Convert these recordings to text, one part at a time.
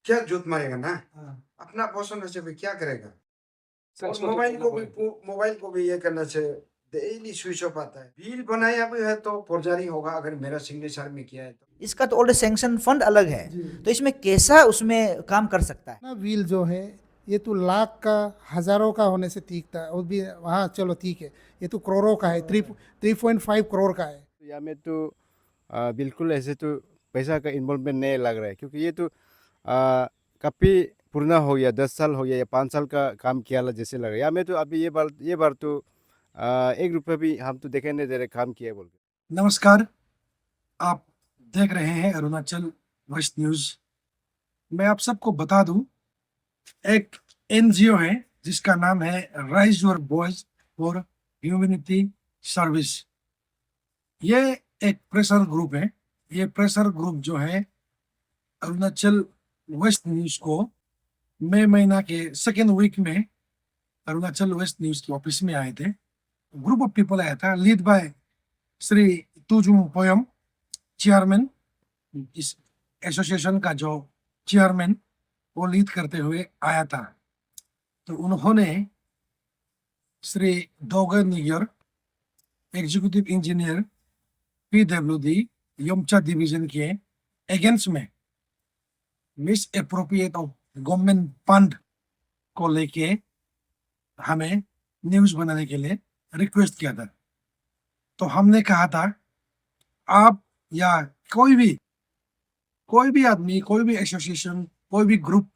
क्या जोत मारेगा ना, हाँ। अपना पोषण से भी क्या करेगा। और संस्कृत मोबाइल को भी ये करना चाहिए, डेली स्विच ऑफ आता है। बिल बनाया भी है तो फोर्जरी होगा अगर मेरा सिग्नेचर में किया है तो। इसका तो ऑलरेडी सैंक्शन फंड अलग है, जी। तो इसमें कैसा उसमें काम कर सकता है। ना व्हील जो है ये तो लाख का हजारों का होने से तीखता है, और भी हाँ चलो ठीक है, ये तो करोड़ों का है, 3.5 करोड़ का है। या में तो बिल्कुल ऐसे तो पैसा का इन्वॉल्वमेंट नहीं लग रहा है, क्योंकि ये तो काफ़ी पुराना हो गया, 10 साल हो गया या 5 साल का काम किया ला जैसे लग रहा है। या में तो अभी ये बार तो 1 रुपये भी हम तो देखे नहीं दे रहे काम किया बोल के। नमस्कार, आप देख रहे हैं अरुणाचल वेस्ट न्यूज। मैं आप सबको बता दूं, एक एनजीओ है जिसका नाम है rise your voice for humanity service. ये एक प्रेशर ग्रुप है। ये प्रेशर ग्रुप जो है अरुणाचल वेस्ट न्यूज को मई महीना के सेकेंड वीक में अरुणाचल वेस्ट न्यूज के ऑफिस में आए थे। ग्रुप ऑफ पीपल आया था, lead by Shri Tujum Poyam, chairman. इस एसोसिएशन का जो चेयरमैन वो लीड करते हुए आया था। तो उन्होंने Shri Dogan Nigar, executive engineer PWD Yomcha division के अगेंस्ट में misappropriate of government fund को लेके हमें न्यूज बनाने के लिए रिक्वेस्ट किया था। तो हमने कहा था, आप या कोई भी आदमी, कोई भी एसोसिएशन, कोई भी ग्रुप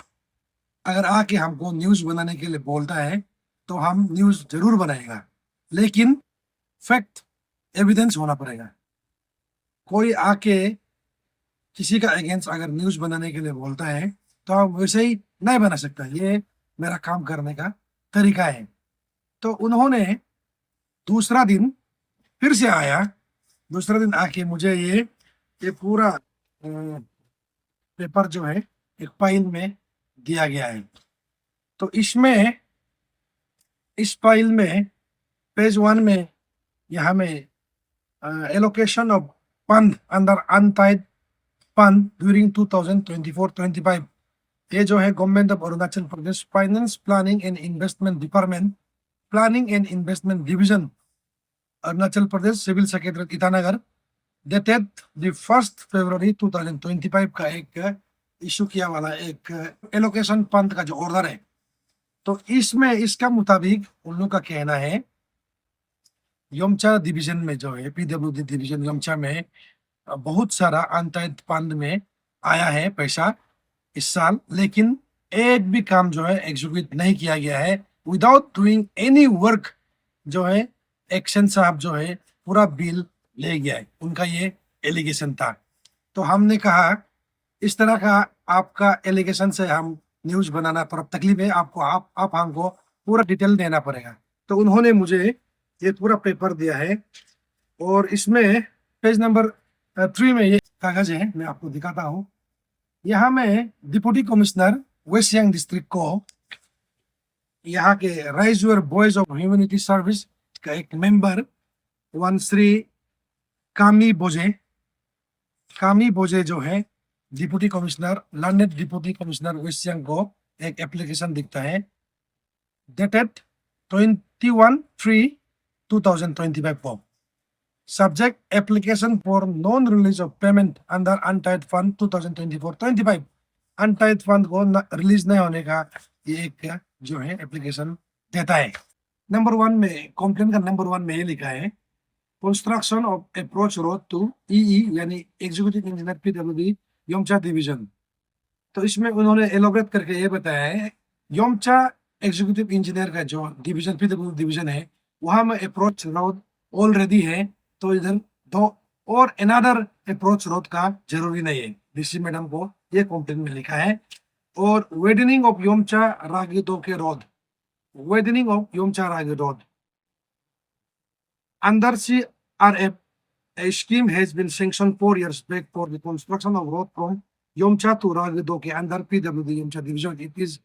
अगर आके हमको न्यूज बनाने के लिए बोलता है तो हम न्यूज जरूर बनाएगा, लेकिन फैक्ट एविडेंस होना पड़ेगा। कोई आके किसी का अगेंस्ट अगर न्यूज बनाने के लिए बोलता है तो हम वैसे ही नहीं बना सकता। ये मेरा काम करने का तरीका है। तो उन्होंने दूसरा दिन फिर से आया, दूसरा दिन आके मुझे ये पूरा पेपर जो है एक फाइल में दिया गया है। तो इस फाइल में पेज 1 में यहाँ में allocation of fund under untied fund during 2024-25, ये जो है government of Arunachal Pradesh finance planning and investment department, planning and investment division, Arunachal Pradesh, civil secretariat Itanagar, dated the 1 February 2025 का एक इशू किया वाला एक एलोकेशन फंड का जो ऑर्डर है। तो इसमें इसका मुताबिक उन लोग का कहना है, योमचा डिवीजन में जो है पीडब्ल्यूडी डिवीजन योमचा में बहुत सारा अनटाइड फंड में आया है पैसा इस साल, लेकिन एक भी काम जो है एग्जीक्यूट नहीं किया गया है। विदाउट डूइंग एनी वर्क जो है एक्शन साहब जो है पूरा बिल ले गया है, उनका ये एलिगेशन था। तो हमने कहा इस तरह का आपका एलिगेशन से हम न्यूज बनाना पर तकलीफ है आपको, आप हमको पूरा डिटेल देना पड़ेगा। तो उन्होंने मुझे ये पूरा पेपर दिया है, और इसमें पेज नंबर 3 में ये कागज है, मैं आपको दिखाता हूँ। यहाँ में deputy commissioner west Siang district को यहाँ के raise your voice of humanity service का एक मेंबर वन श्री कामी बोजे जो है डिप्टी कमिश्नर, लंडन डिप्टी कमिश्नर वेस्ट सियांग को एक एप्लीकेशन दिखता है, डेटेड 21/3/2025 को। Subject application for non-release of payment under untied fund 2024-25। Untied fund को रिलीज नहीं होने का ये एक जो है एप्लीकेशन देता है। नंबर 1 में कंप्लेंट का नंबर 1 में ये लिखा है, construction of approach road to EE यानी executive engineer PWD Yomcha division. तो इसमें उन्होंने एलोबरेट करके ये बताया है, योमचा एग्जीक्यूटिव इंजीनियर का जो डिवीजन पीडब्ल्यूडी डिवीजन है वहां में अप्रोच रोड ऑलरेडी है, तो इधर दो और अनदर अप्रोच रोड का जरूरी नहीं है। डीसी मैडम को ये कंप्लेंट में लिखा है। और वेडनिंग ऑफ योमचा रागिदो के road, widening of Yomcha Ragido road under CRF, a scheme has been sanctioned 4 years back for the construction of road from Yomcha to Ragido के अंदर PWD Yomcha division। It is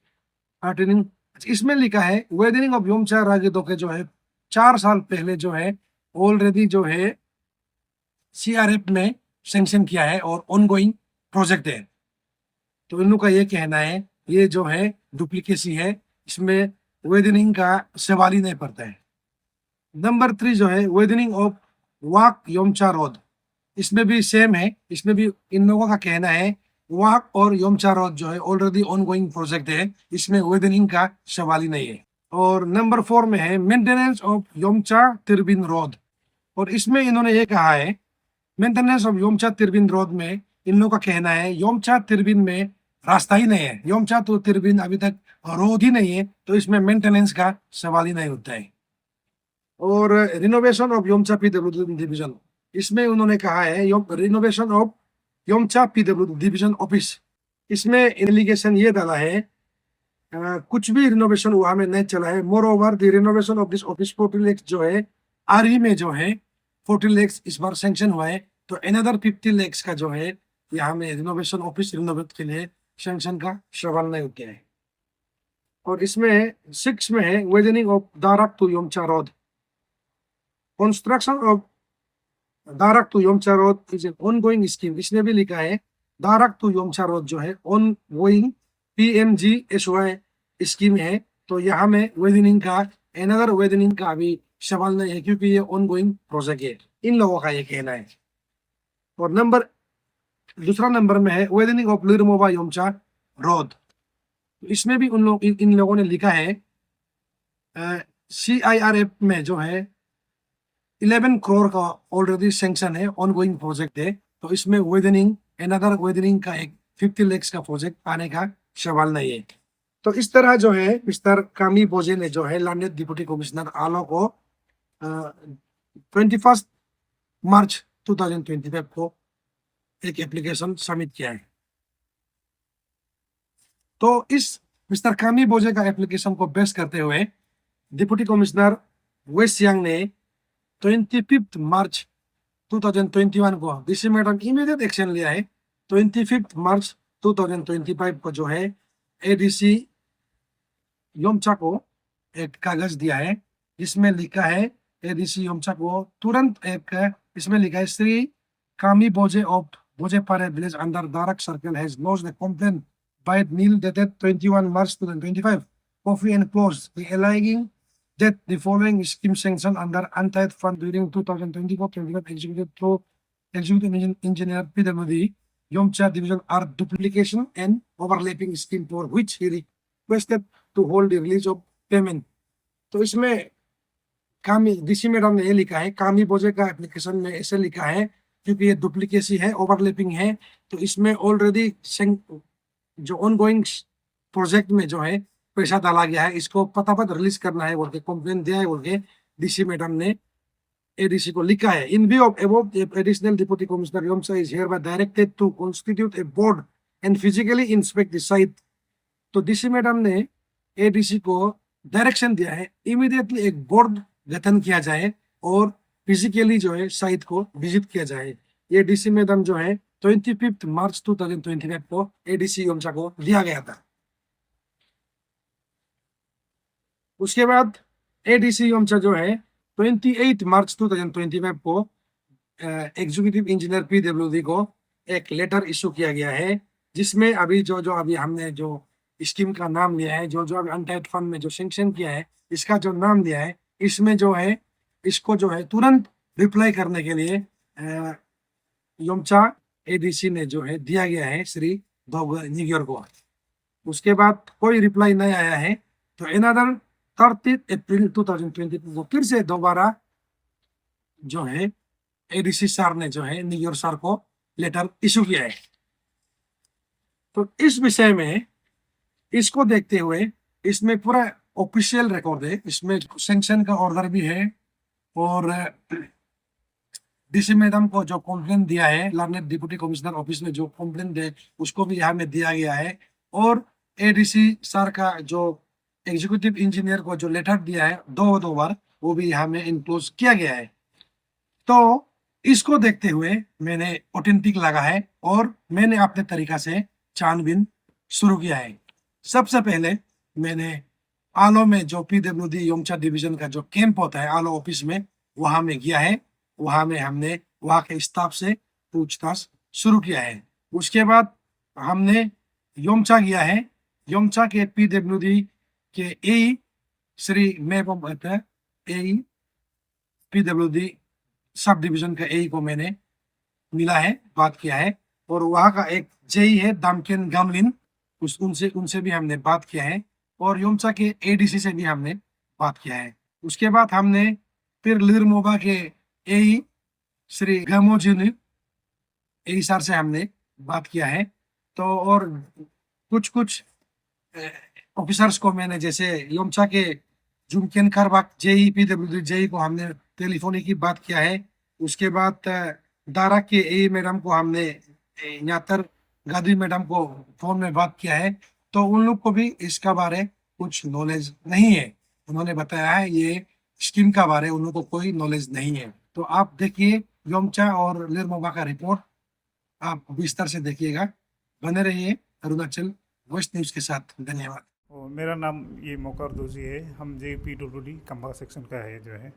pertaining, इसमें लिखा है वेडनिंग ऑफ योमचा रागिदो के जो है 4 साल पहले जो है ऑलरेडी जो है CRF में सैंक्शन किया है और ऑनगोइंग प्रोजेक्ट है। तो इन लोग का ये कहना है ये जो है डुप्लीकेसी है, इसमें वेदनिंग का सवाल ही नहीं पड़ता है। नंबर 3 जो है widening of Wak Yomcha road, इसमें भी सेम है, इसमें भी इन लोगों का कहना है वाक और योमचा रोड जो है ऑलरेडी ऑनगोइंग प्रोजेक्ट है, इसमें वेदनिंग का सवाल ही नहीं है। और नंबर 4 में है maintenance of Yomcha Tirbin road, और इसमें इन्होंने ये कहा है maintenance of Yomcha Tirbin road में इन लोगों का कहना है योमचा तिरबिन में रास्ता ही नहीं है, योमचा तो तिरबिन अभी तक रोड ही नहीं है, तो इसमें मेंटेनेंस का सवाल ही नहीं होता है। और renovation of Yomcha PWD division, इसमें उन्होंने कहा है renovation of Yomcha PWD division office, इसमें एलिगेशन ये डाला है कुछ भी रिनोवेशन वहां में नहीं चला है। More over the renovation of this office 40 lakh जो है आरई में जो है 40 लाख इस बार सैंक्शन हुआ है, तो अनदर 50 लाख का जो है यहाँ में रिनोवेशन ऑफिस रिनोवेट के लिए सैंक्शन का सवाल नहीं उठ गया है। और इसमें 6 में है widening of Darak to Yomcha road, construction of Darak to Yomcha road is an ongoing scheme, इसने भी लिखा है दारक टू योमचा रोड जो है ऑनगोइंग PMGSY स्कीम है, तो यहाँ में वेदनिंग का अनदर वेदनिंग का अभी सवाल नहीं है क्योंकि ये ऑनगोइंग प्रोजेक्ट है, इन लोगों का ये कहना है। और दूसरा नंबर में है वेदनिंग ऑफ लिरमोवा योमचा रोड, इसमें भी इन लोगों ने लिखा है CIRF में जो है 11 करोड़ का ऑलरेडी सैंक्शन है, ऑनगोइंग प्रोजेक्ट है, तो इसमें अनदर वेदनिंग का एक 50 लाख का प्रोजेक्ट आने का सवाल नहीं है। तो इस तरह जो है मिस्टर कामी बोजे ने जो है लैंड डिप्टी कमिश्नर आलो को 21 मार्च 2025 को एक एप्लीकेशन सबमिट किया है। तो इस मिस्टर कामी बोजे का एप्लीकेशन को बेस करते हुए डिप्टी कमिश्नर वेस्ट सियांग ने 25 मार्च 2021 को डीसी मैडम इमीडिएट एक्शन लिया है। 25 मार्च 2025 को जो है ADC योमचा को एक कागज दिया है, इसमें लिखा है ADC योमचा को तुरंत एक इसमें लिखा है Shri Kami Boje of Bojepare village under Darak circle has launched a complaint by Neil dated 21 March 2025 copy and closed alleging that the following scheme sanctioned under untied fund during 2024-25 executed through executive engineer PWD Yomcha division are duplication and overlapping scheme for which he requested to hold the release of payment। तो इसमें कामी DC madam ने ये लिखा है कामी बोजे का application में ऐसे लिखा है क्योंकि ये डुप्लीकेसी है, ओवरलैपिंग है, तो इसमें ऑलरेडी जो ऑनगोइंग प्रोजेक्ट में जो है पैसा डाला गया है, इसको पतापत रिलीज करना है बोल के कंप्लेंट दिया है बोल के डीसी मैडम ने ADC को लिखा है। In view of above, additional deputy commissioner Yomcha is hereby directed to constitute a board and physically inspect the site. तो डीसी मैडम ने ADC को डायरेक्शन दिया है इमीडिएटली एक बोर्ड गठन किया जाए और फिजिकली जो है साइट को विजिट किया जाए। ये डीसी मैडम जो है 25 मार्च 2025 को ADC योमचा को दिया गया था। उसके बाद ADC योमचा जो है 28 मार्च 2025 को एग्जीक्यूटिव इंजीनियर PWD को एक लेटर इशू किया गया है, जिसमें अभी जो अभी हमने जो स्कीम का नाम लिया है, जो अभी अनटाइड फंड में जो सैंक्शन किया है, इसका जो नाम लिया है, इसमें जो है इसको जो है तुरंत रिप्लाई करने के लिए योमचा ADC ने जो है दिया गया है श्री न्यूयॉर्क को। उसके बाद कोई रिप्लाई नहीं आया है, तो अनदर 30 अप्रैल 2022 को फिर से दोबारा जो है ADC सर ने जो है न्यूयॉर्क सर को लेटर इशू किया है। तो इस विषय में इसको देखते हुए इसमें पूरा ऑफिशियल रिकॉर्ड है, इसमें सैंक्शन का ऑर्डर भी है और डीसी मैडम को जो कंप्लेंट दिया है लर्नेड डिप्टी कमिश्नर ऑफिस में जो कंप्लेंट है उसको भी यहाँ में दिया गया है, और ADC सर का जो एग्जीक्यूटिव इंजीनियर को जो लेटर दिया है दो बार वो भी यहाँ में इनक्लोज किया गया है। तो इसको देखते हुए मैंने ऑथेंटिक लगा है और मैंने अपने तरीका से छानबीन शुरू किया है। सबसे पहले मैंने आलो में जो PWD योमचा डिवीजन का जो कैंप होता है आलो ऑफिस में, वहां में गया है, वहां में हमने वहां के स्टाफ से पूछताछ शुरू किया है। उसके बाद हमने योमचा गया है। योमचा के PWD के ए श्री मेपम ए PWD सब डिवीजन का ए को मैंने मिला है, बात किया है। और वहाँ का एक जेई है दामकेन गामलिन, उनसे भी हमने बात किया है। और योमचा के ADC से भी हमने बात किया है। उसके बाद हमने फिर लिरमोबा के ए श्री गमोजिन ए सर से हमने बात किया है। तो और कुछ ऑफिसर्स को मैंने, जैसे योमचा के जुमकेन करबाक जेई PWD जेई को हमने टेलीफोनिक बात किया है। उसके बाद दारा के ए मैडम को हमने यातर गादी मैडम को फोन में बात किया है। तो उन लोग को भी इसका बारे कुछ नॉलेज नहीं है। उन्होंने बताया है ये स्कीम का बारे उन लोगों को कोई नॉलेज नहीं है। तो आप देखिए योमचा और लिरमोबा का रिपोर्ट आप विस्तार से देखिएगा। बने रहिए अरुणाचल वॉइस न्यूज के साथ। धन्यवाद। और मेरा नाम ये मोकर दोजी है। हम JPWD कंबा सेक्शन का है जो है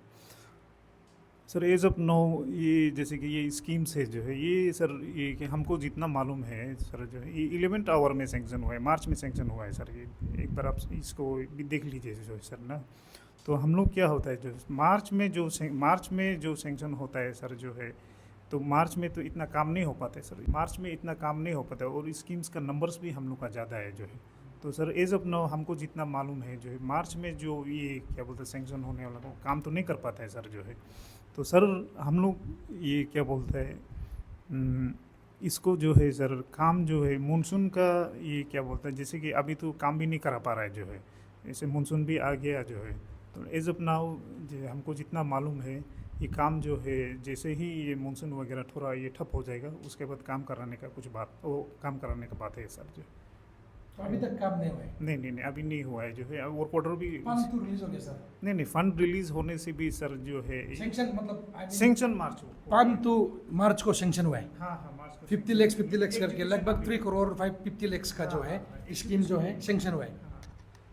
सर। एज ऑफ नो ये जैसे कि ये स्कीम्स है जो है ये सर, ये कि हमको जितना मालूम है सर जो है ये 11th आवर में सेंक्शन हुआ है, मार्च में सेंक्शन हुआ है सर। ये एक बार आप इसको भी देख लीजिए जो है सर ना। तो हम लोग क्या होता है जो मार्च में जो सेंक्शन होता है सर जो है, तो मार्च में तो इतना काम नहीं हो पाता है सर। मार्च में इतना काम नहीं हो पाता है और स्कीम्स का नंबर्स भी हम लोग का ज़्यादा है जो है। तो सर एज ऑफ नाउ हमको जितना मालूम है जो है मार्च में जो ये क्या बोलते हैं सेंक्शन होने वाला वो काम तो नहीं कर पाता है सर जो है। तो सर हम लोग ये क्या बोलते हैं इसको जो है सर काम जो है मानसून का ये क्या बोलते हैं, जैसे कि अभी तो काम भी नहीं करा पा रहा है जो है, जैसे मानसून भी आ गया जो है। तो एज ऑफ नाउ जो हमको जितना मालूम है ये काम जो है जैसे ही ये मानसून वगैरह थोड़ा ये ठप हो जाएगा उसके बाद काम कराने का काम कराने का बात है सर जो। तो अभी तक काम नहीं हुआ है? नहीं अभी नहीं हुआ है जो है। वर्क ऑर्डर भी फंड तो रिलीज हो गया सर? नहीं फंड रिलीज होने से भी सर जो है सेंक्शन मतलब सेंक्शन मार्च को फंड तो मार्च को सेंक्शन हुआ है। हाँ मार्च को 50 lakhs करके लगभग 3 करोड़ 50 lakhs का जो है स्कीम जो है सेंक्शन हुआ है।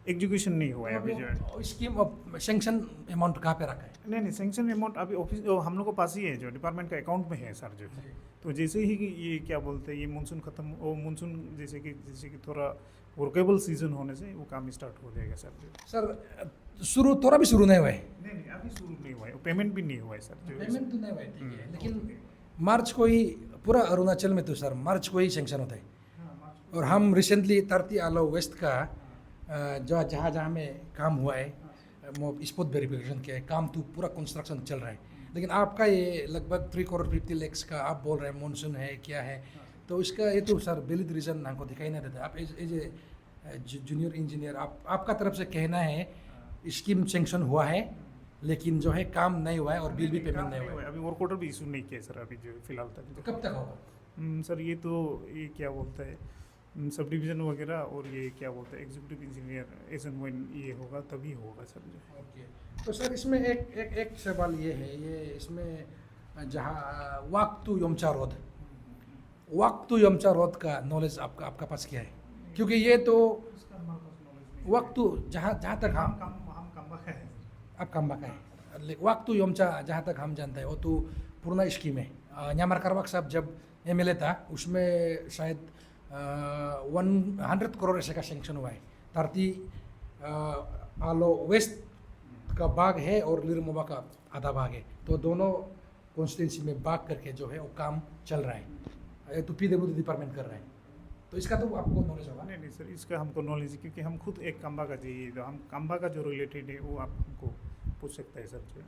एग्जीक्यूशन नहीं हुआ है अभी जो है। स्कीम ऑफ सेंक्शन अमाउंट कहाँ पे रखा है? नहीं सेंक्शन अमाउंट अभी ऑफिस हम लोग को पास ही है जो डिपार्टमेंट का अकाउंट में है सर जो है। तो जैसे ही ये क्या बोलते हैं ये मानसून खत्म वो मानसून जैसे कि थोड़ा वर्केबल सीजन होने से वो काम स्टार्ट हो जाएगा सर जो। सर शुरू थोड़ा भी शुरू नहीं हुआ है? नहीं अभी शुरू नहीं हुआ है, पेमेंट भी नहीं हुआ है सर जो। पेमेंट तो नहीं हुआ है, ठीक है। लेकिन मार्च को ही पूरा अरुणाचल में तो सर मार्च को ही सेंक्शन होता है। और हम रिसेंटली 30 आलो वेस्ट का जो जहाँ में काम हुआ है स्पॉट वेरिफिकेशन के काम तो पूरा कंस्ट्रक्शन चल रहा है। लेकिन आपका ये लगभग 3 करोड़ 50 lakhs का आप बोल रहे हैं मानसून है क्या है, तो इसका ये तो सर वैलिड रीज़न हमको दिखाई नहीं देता। आप एज ए जूनियर इंजीनियर आपका तरफ से कहना है स्कीम सेंक्शन हुआ है लेकिन जो है काम नहीं हुआ है और बिल भी पेमेंट नहीं हुआ है। अभी वर्क ऑर्डर भी इशू नहीं किया सर अभी जो फिलहाल तक। तो कब तक होगा सर? ये तो ये क्या बोलता है सब डिवीज़न वगैरह और ये क्या बोलते हैं executive engineer as and when ये होगा तभी होगा सर जो। ओके। तो सर इसमें एक सवाल ये है, ये इसमें जहाँ वाक्तु यमचा रोड का नॉलेज आपका पास क्या है? क्योंकि ये तो वाक्तु जहाँ तक हम कम्बा का है। अब कम्बा का है वाक्तु यमचा जहाँ तक हम जानते हैं वो तो पूर्ण स्कीम है। न्यामर करवाक साहब जब MLA था उसमें शायद 100 करोड़ ऐसे का सेंक्शन हुआ है। 30 आलो वेस्ट का भाग है और लिरमोबा का आधा भाग है, तो दोनों कॉन्स्टिट्यूंसी में भाग करके जो है वो काम चल रहा है। तो PWD डिपार्टमेंट कर रहा है, तो इसका तो आपको नॉलेज होगा। नहीं सर इसका हमको नॉलेज है क्योंकि हम खुद एक कम्बा का चाहिए, तो हम कम्बा का जो रिलेटेड है वो आप हमको पूछ सकते हैं सर जो।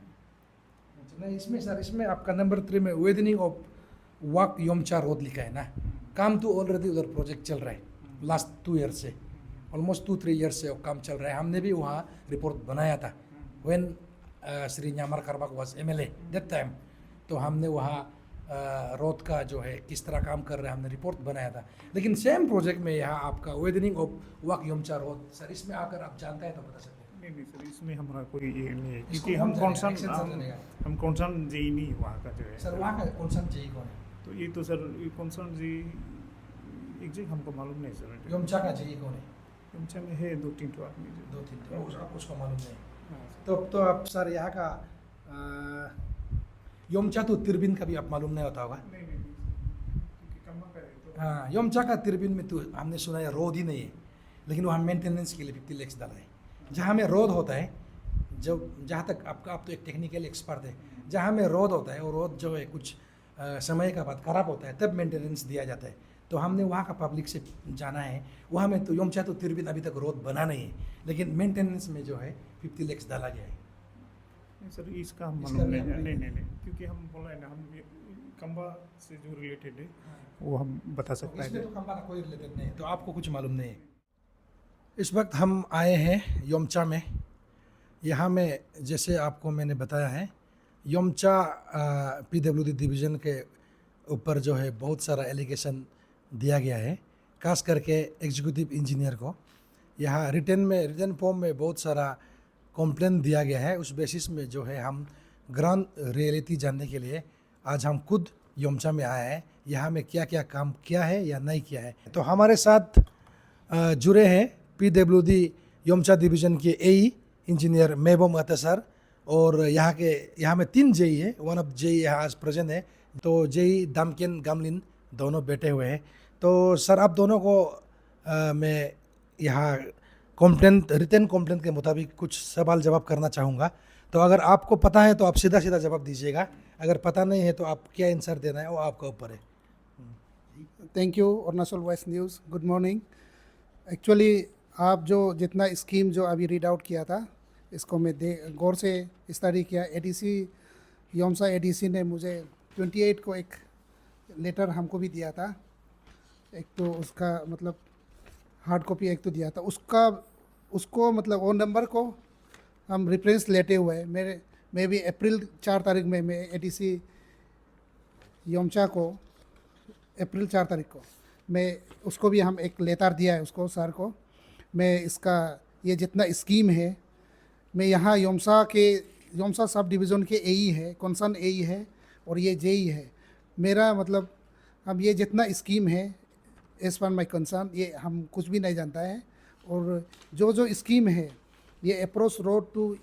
नहीं इसमें सर इसमें आपका नंबर 3 में वेदनिंग ऑफ वाक योमचा रोड लिखा है ना। काम तो ऑलरेडी उधर प्रोजेक्ट चल रहा है लास्ट 2 ईयर से, ऑलमोस्ट 2-3 ईयर से वो काम चल रहा है। हमने भी वहाँ रिपोर्ट बनाया था व्हेन श्री न्यामर करवाक वाज MLA दैट टाइम। तो हमने वहाँ रोड का जो है किस तरह काम कर रहा है हमने रिपोर्ट बनाया था। लेकिन सेम प्रोजेक्ट में यहाँ आपका widening of Wak Yomcha road sir इसमें आकर आप जानते हैं तो बता सकते हैं। नहीं सर इसमें हमारा कोई ये नहीं है इसको क्योंकि हम हम कॉन्सर्न जी नहीं वहाँ का जो है सर वहाँ का कौन जी कौन है? तो ये तो सर कॉन्सर्न जी एग्जैक्ट हमको मालूम नहीं सर। योमचा का जी कौन है? योमचा में है 2-3 तो आदमी जो 2-3 उसको मालूम नहीं। तो आप सर यहाँ का योमचा तो तिरबिन का भी आप मालूम नहीं होता होगा। नहीं क्योंकि कम्बा का है तो हाँ, योमचा का तिरबिन में तो हमने सुना है रोड ही नहीं है, लेकिन वहाँ मेंटेनेंस के लिए 50 लाख डाला है। जहाँ में रोड होता है, जो जहाँ तक आपका आप तो एक टेक्निकल एक्सपर्ट है, जहाँ में रोड होता है वो रोड जो है कुछ समय का बाद खराब होता है, तब मेंटेनेंस दिया जाता है। तो हमने वहाँ का पब्लिक से जाना है, वहाँ में तो योमचा तो तिरबिन अभी तक रोड बना नहीं है, लेकिन मेंटेनेंस में जो है 50 लाख डाला गया है। नहीं सर, इसका हम इसका मालूम भी नहीं है। हमें नहीं नहीं नहीं, क्योंकि हम बोला है ना, हम खंबा से जो रिलेटेड है वो हम बता सकते इसमें हैं। तो खंबा का कोई रिलेटेड नहीं है, तो आपको कुछ मालूम नहीं है। इस वक्त हम आए हैं योमचा में। यहाँ में जैसे आपको मैंने बताया है, योमचा PWD डिवीज़न के ऊपर जो है बहुत सारा एलिगेशन दिया गया है, खास करके एग्जीक्यूटिव इंजीनियर को। यहाँ रिटर्न फॉर्म में बहुत सारा कंप्लेन दिया गया है। उस बेसिस में जो है हम ग्राउंड रियलिटी जानने के लिए आज हम खुद योमचा में आए हैं, यहाँ में क्या क्या काम किया है या नहीं किया है। तो हमारे साथ जुड़े हैं PWD योमचा डिवीज़न के AE इंजीनियर महबूब अता सर, और यहाँ में 3 JE है, वन ऑफ JE यहाँ आज प्रेजेंट है। तो JE दामकेन गामलिन दोनों बैठे हुए हैं। तो सर, आप दोनों को मैं यहाँ रिटर्न कंप्लेंट के मुताबिक कुछ सवाल जवाब करना चाहूँगा। तो अगर आपको पता है तो आप सीधा सीधा जवाब दीजिएगा, अगर पता नहीं है तो आप क्या आंसर देना है वो आपके ऊपर है। Thank you Arunachal voice news, good morning. Actually आप जो जितना स्कीम जो अभी रीड आउट किया था, इसको मैं गौर से स्टडी किया। ADC योमसा ADC ने मुझे 28 को एक लेटर हमको भी दिया था। एक तो उसका मतलब हार्ड कॉपी एक तो दिया था, उसको मतलब वो नंबर को हम रेफरेंस लेते हुए मैं भी अप्रैल 4 तारीख में मैं ADC योमचा को अप्रैल 4 तारीख को मैं उसको भी हम एक लेटर दिया है उसको सर को। मैं इसका ये जितना स्कीम है, मैं यहाँ योमसा सब डिवीज़न के AE है, कंसर्न AE है और ये JE है। मेरा मतलब हम ये जितना स्कीम है एज पर माई कंसर्न, ये हम कुछ भी नहीं जानता है। और जो स्कीम है, ये approach road to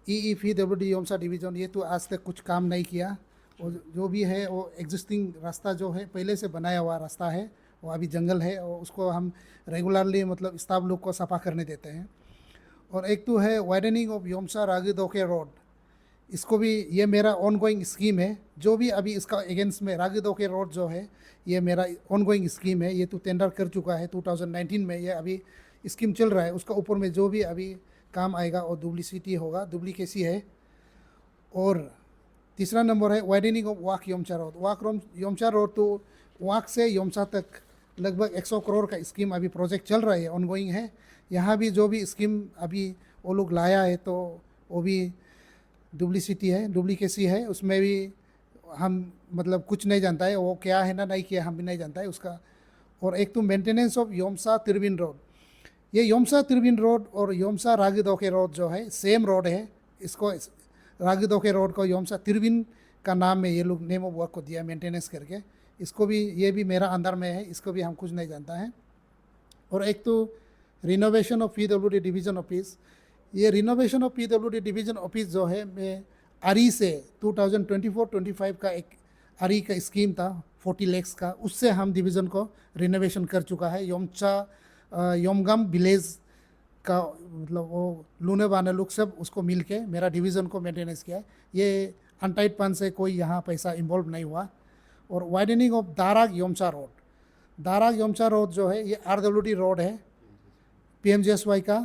EEPWD Yomcha division, ये तो आज तक कुछ काम नहीं किया। और जो भी है वो एग्जिस्टिंग रास्ता जो है पहले से बनाया हुआ रास्ता है, वो अभी जंगल है और उसको हम रेगुलरली मतलब स्टाफ लोग को सफा करने देते हैं। और एक तो है वाइडनिंग ऑफ योमसा रागीदोके रोड, इसको भी ये मेरा ऑनगोइंग स्कीम है। जो भी अभी इसका अगेंस्ट में रागीदोके रोड जो है, ये मेरा ऑनगोइंग स्कीम है। ये तो टेंडर कर चुका है 2019 में, ये अभी स्कीम चल रहा है। उसका ऊपर में जो भी अभी काम आएगा और डुप्लीकेसी है। और तीसरा नंबर है widening of Wak Yomcha road. Yomcha road तो वाक से योमसा तक लगभग 100 करोड़ का स्कीम अभी प्रोजेक्ट चल रहा है, ऑनगोइंग है। यहाँ भी जो भी स्कीम अभी वो लोग लाया है तो वो भी डुप्लीकेसी है। उसमें भी हम मतलब कुछ नहीं जानता है वो क्या है ना नहीं किया, हम भी नहीं जानता है उसका। और एक तो मेंटेनेंस ऑफ योमसा तिरबिन रोड, ये योमसा तिरबिन रोड और योमसा रागीदोके रोड जो है सेम रोड है। इसको रागीदोके रोड को योमसा तिरबिन का नाम में ये लोग नेम ऑफ वर्क को दिया मेंटेनेंस करके। इसको भी ये भी मेरा अंदर में है, इसको भी हम कुछ नहीं जानता है। और एक तो renovation of PWD division office, ये renovation of PWD division office जो है मैं आरी से 2024-25 का एक आरी का स्कीम था 40 लाख का, उससे हम डिवीज़न को रिनोवेशन कर चुका है। योमगम विलेज का मतलब वो लूने वाने लोग सब उसको मिल के मेरा डिवीज़न को मेंटेनेंस किया है। ये अनटाइट फंड से कोई यहाँ पैसा इन्वॉल्व नहीं हुआ। और वाइडनिंग ऑफ दाराग योमचा रोड जो है ये RWD रोड है, PMGSY का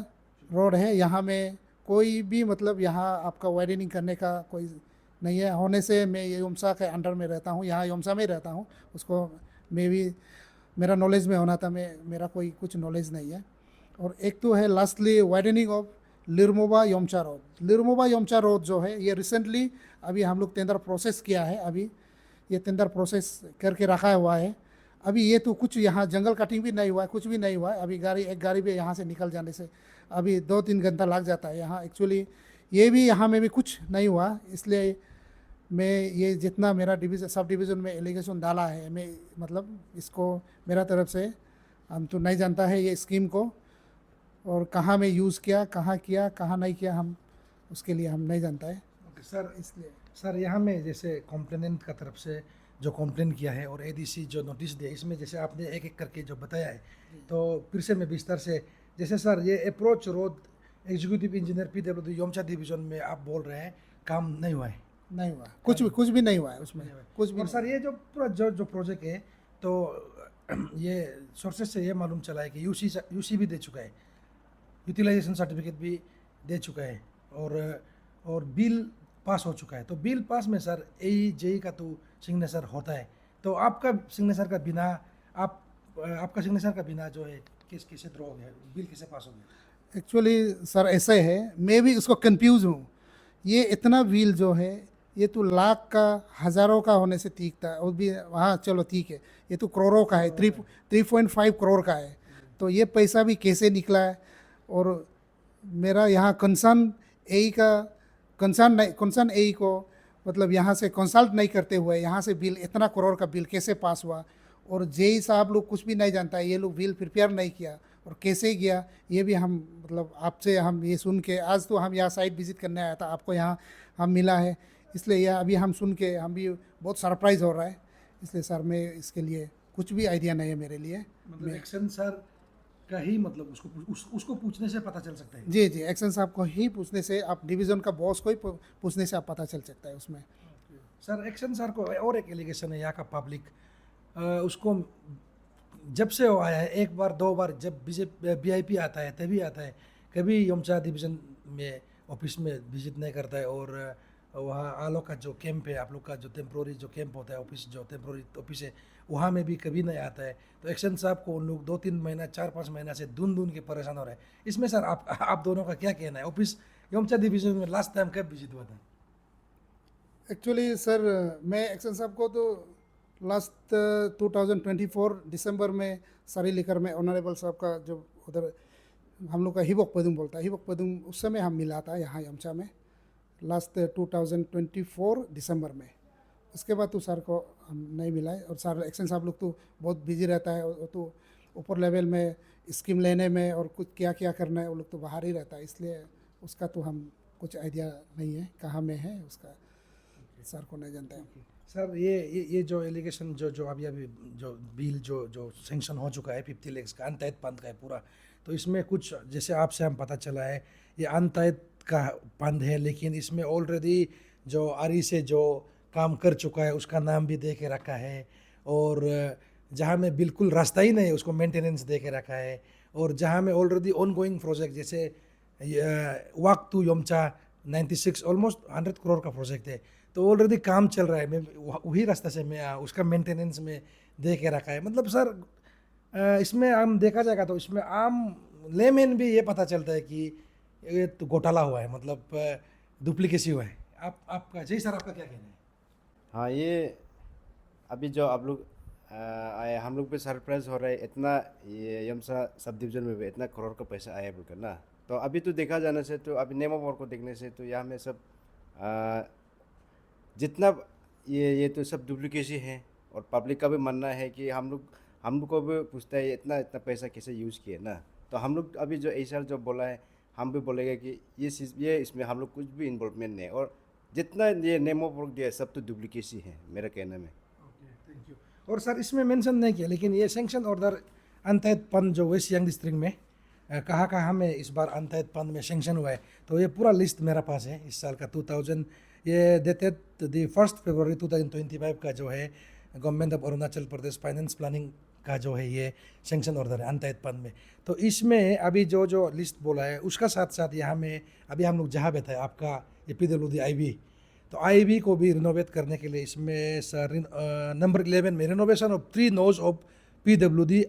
रोड है। यहाँ में कोई भी मतलब यहाँ आपका वाइडनिंग करने का कोई नहीं है। होने से मैं ये योमसा के अंडर में रहता हूँ, यहाँ योमसा में ही रहता हूँ, उसको मैं भी मेरा नॉलेज में होना था, मेरा कोई कुछ नॉलेज नहीं है। और एक तो है lastly widening of Lirmoba Yomcha road जो है ये रिसेंटली अभी हम लोग टेंडर प्रोसेस किया है। अभी ये टेंडर प्रोसेस करके रखा हुआ है। अभी ये तो कुछ यहाँ जंगल कटिंग भी नहीं हुआ है, कुछ भी नहीं हुआ है। अभी एक गाड़ी भी यहाँ से निकल जाने से अभी 2-3 घंटा लग जाता है यहाँ। एक्चुअली ये भी यहाँ में भी कुछ नहीं हुआ, इसलिए मैं ये जितना मेरा सब डिवीज़न में एलिगेशन डाला है, मैं मतलब इसको मेरा तरफ से हम तो नहीं जानता है ये स्कीम को, और कहाँ में यूज़ किया, कहाँ किया, कहाँ नहीं किया, हम उसके लिए हम नहीं जानता है। ओके सर, इसलिए सर यहाँ में जैसे कॉम्प्लेनेंट का तरफ से जो कंप्लेन किया है और एडीसी जो नोटिस दिया, इसमें जैसे आपने एक एक करके जो बताया है, तो फिर से मैं विस्तार से, जैसे सर ये approach road executive engineer PWD Yomcha division में आप बोल रहे हैं काम नहीं हुआ है। नहीं हुआ, कुछ भी नहीं हुआ है उसमें, कुछ भी और नहीं सर ये जो पूरा जो प्रोजेक्ट है, तो ये सोर्सेज से ये मालूम चला है कि यूसी भी दे चुका है, यूटिलाइजेशन सर्टिफिकेट भी दे चुका है, और बिल पास हो चुका है। तो बिल पास में सर जेई का तो सिग्नेचर होता है, तो आपका सिग्नेचर का बिना आपका सिग्नेचर का बिना जो है केस कैसे ड्रॉ हो गया, बिल कैसे पास हो गया? एक्चुअली सर ऐसे है, मैं भी उसको कंफ्यूज हूँ। ये इतना बिल जो है ये तो लाख का हज़ारों का होने से ठीक था, और भी वहाँ चलो ठीक है, ये तो करोड़ों का है, 3.5 करोड़ का है। तो ये पैसा भी कैसे निकला है? और मेरा यहाँ कंसर्न एई को मतलब यहाँ से कंसल्ट नहीं करते हुए यहाँ से बिल इतना करोड़ का बिल कैसे पास हुआ? और जेई साहब लोग कुछ भी नहीं जानता है, ये लोग बिल प्रिपेयर नहीं किया और कैसे गया, ये भी हम मतलब आपसे हम ये सुन के, आज तो हम यहाँ साइट विजिट करने आया था, आपको यहाँ हम मिला है, इसलिए यह अभी हम सुन के हम भी बहुत सरप्राइज़ हो रहा है। इसलिए सर मैं इसके लिए कुछ भी आइडिया नहीं है मेरे लिए। मतलब एक्शन सर का ही मतलब उसको पूछने से पता चल सकता है। जी जी, एक्शन साहब को ही पूछने से, आप डिवीज़न का बॉस को ही पूछने से आप पता चल सकता है उसमें। सर एक्शन सर को और एक एलिगेशन है यहाँ का पब्लिक, उसको जब से वो आया है, एक बार दो बार जब बीजेपी आता है तभी आता है, कभी योमचा डिवीज़न में ऑफिस में विजिट नहीं करता है, और वहाँ आलो का जो कैंप है, आप लोग का जो टेम्प्रोरी जो कैंप होता है, ऑफिस जो टेम्प्रोरी ऑफिस है, वहाँ में भी कभी नहीं आता है। तो एक्शन साहब को उन लोग 2-3 महीना 4-5 महीना से ढूंढ के परेशान हो रहे हैं। इसमें सर आप दोनों का क्या कहना है? ऑफिस योमचा डिवीज़न में लास्ट टाइम कब विजिट हुआ था? एक्चुअली सर मैं एक्शन साहब को तो लास्ट 2024 दिसंबर में सारी लेकर में ऑनरेबल साहब का जो उधर हम लोग का हिबोक पदुम बोलता है, हिबोक पदुम, उस समय हम मिला था यहाँ यमचा में लास्ट 2024 दिसंबर में। उसके बाद तो सर को हम नहीं मिला है, और सर एक्शन साहब लोग तो बहुत बिजी रहता है, और तो ऊपर लेवल में स्कीम लेने में और कुछ क्या क्या करना है वो लोग तो बाहर ही रहता है, इसलिए उसका तो हम कुछ आइडिया नहीं है कहाँ में है उसका, सर को नहीं जानता है। सर ये जो एलिगेशन जो अभी जो बिल जो सेंक्शन हो चुका है 50 लाख का अनतयत पंद का है पूरा, तो इसमें कुछ जैसे आपसे हम पता चला है ये अनतयत का पंद है, लेकिन इसमें ऑलरेडी जो आरी से जो काम कर चुका है उसका नाम भी दे के रखा है, और जहाँ में बिल्कुल रास्ता ही नहीं है उसको मेंटेनेंस दे के रखा है, और जहाँ में ऑलरेडी ऑन गोइंग प्रोजेक्ट जैसे वाक टू योमचा 96 ऑलमोस्ट 100 करोड़ का प्रोजेक्ट है, तो ऑलरेडी काम चल रहा है, मैं वही रास्ता से मैं उसका मेंटेनेंस में दे के रखा है। मतलब सर इसमें हम देखा जाएगा तो इसमें आम लेमैन भी ये पता चलता है कि ये तो घोटाला हुआ है, मतलब डुप्लीकेसी हुआ है। आपका जी सर, आपका क्या कहना है? हाँ, ये अभी जो आप लोग आए, हम लोग भी सरप्राइज हो रहे हैं, इतना ये यमसा सब डिवीजन में भी इतना करोड़ का पैसा आया बोलकर ना। तो अभी तो देखा जाने से, तो अभी नेमो बोर्ड को देखने से तो यहाँ में सब जितना ये तो सब डुप्लीकेसी है, और पब्लिक का भी मानना है कि हम लोग को भी पूछता है इतना पैसा कैसे यूज़ किए ना। तो हम लोग अभी जो ऐसा जो बोला है, हम भी बोलेंगे कि ये इसमें हम लोग कुछ भी इन्वॉल्वमेंट नहीं, और जितना ये नेमो बोर्ड दिया सब तो डुप्लीकेसी है मेरा कहने में। Okay, thank you. और सर इसमें मेंशन नहीं किया, लेकिन ये सेंक्शन ऑर्डर अनतयत पंद जो वेस्ट सियांग डिस्ट्रिक्ट में कहाँ में इस बार अनतयत पंद में सेंक्शन हुआ है, तो ये पूरा लिस्ट मेरा पास है इस साल का 2000 ये डेटेड द 1 फरवरी 2025 का जो है government of Arunachal Pradesh finance planning का जो है ये सेंक्शन ऑर्डर है अनतयत पंद में। तो इसमें अभी जो लिस्ट बोला है उसका साथ साथ यहाँ में अभी हम लोग जहाँ बैठा है आपका ये PWD IB, तो IB को भी रिनोवेट करने के लिए इसमें सर नंबर 11 में renovation of 3 nos of PWD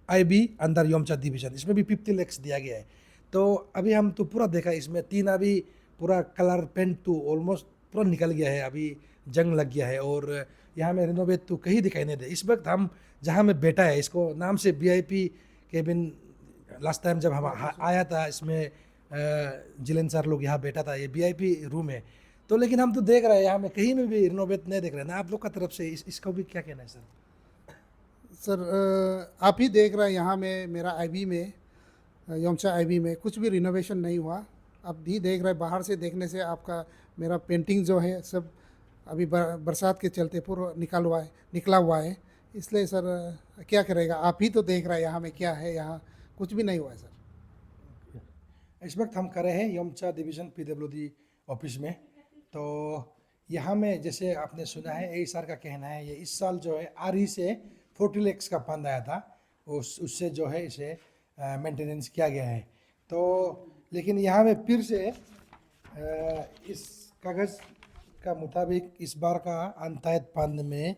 IB अंडर योमचा डिवीजन, इसमें भी 50 लाख दिया गया है। तो अभी हम तो पूरा देखा, इसमें 3 अभी पूरा कलर पेंट तो ऑलमोस्ट पूरा निकल गया है, अभी जंग लग गया है, और यहाँ में रिनोवेट तो कहीं दिखाई नहीं दे। इस वक्त हम जहाँ में बैठा है इसको नाम से VIP केबिन, लास्ट टाइम जब हम आया था इसमें जिलेन सर लोग यहाँ बैठा था, ये VIP रूम है। तो लेकिन हम तो देख रहे हैं यहाँ में कहीं में भी रिनोवेट नहीं देख रहे हैं ना, आप लोग का तरफ से इसको भी क्या कहना है सर? सर आप ही देख रहे हैं यहाँ में मेरा IB में योमचा IB में कुछ भी रिनोवेशन नहीं हुआ। आप भी देख रहे हैं, बाहर से देखने से आपका मेरा पेंटिंग जो है सब अभी बरसात के चलते पूरा निकला हुआ है। इसलिए सर क्या करेगा, आप ही तो देख रहे हैं यहाँ में क्या है, यहाँ कुछ भी नहीं हुआ है सर। इस वक्त हम खड़े हैं योमचा डिवीज़न पीडब्ल्यूडी ऑफिस में। तो यहाँ में जैसे आपने सुना है एईसार का कहना है ये इस साल जो है आरई से 40 लैक्स का फंड आया था, उससे जो है इसे मेंटेनेंस किया गया है। तो लेकिन यहाँ में फिर से इस कागज़ का मुताबिक इस बार का अंतायत फंड में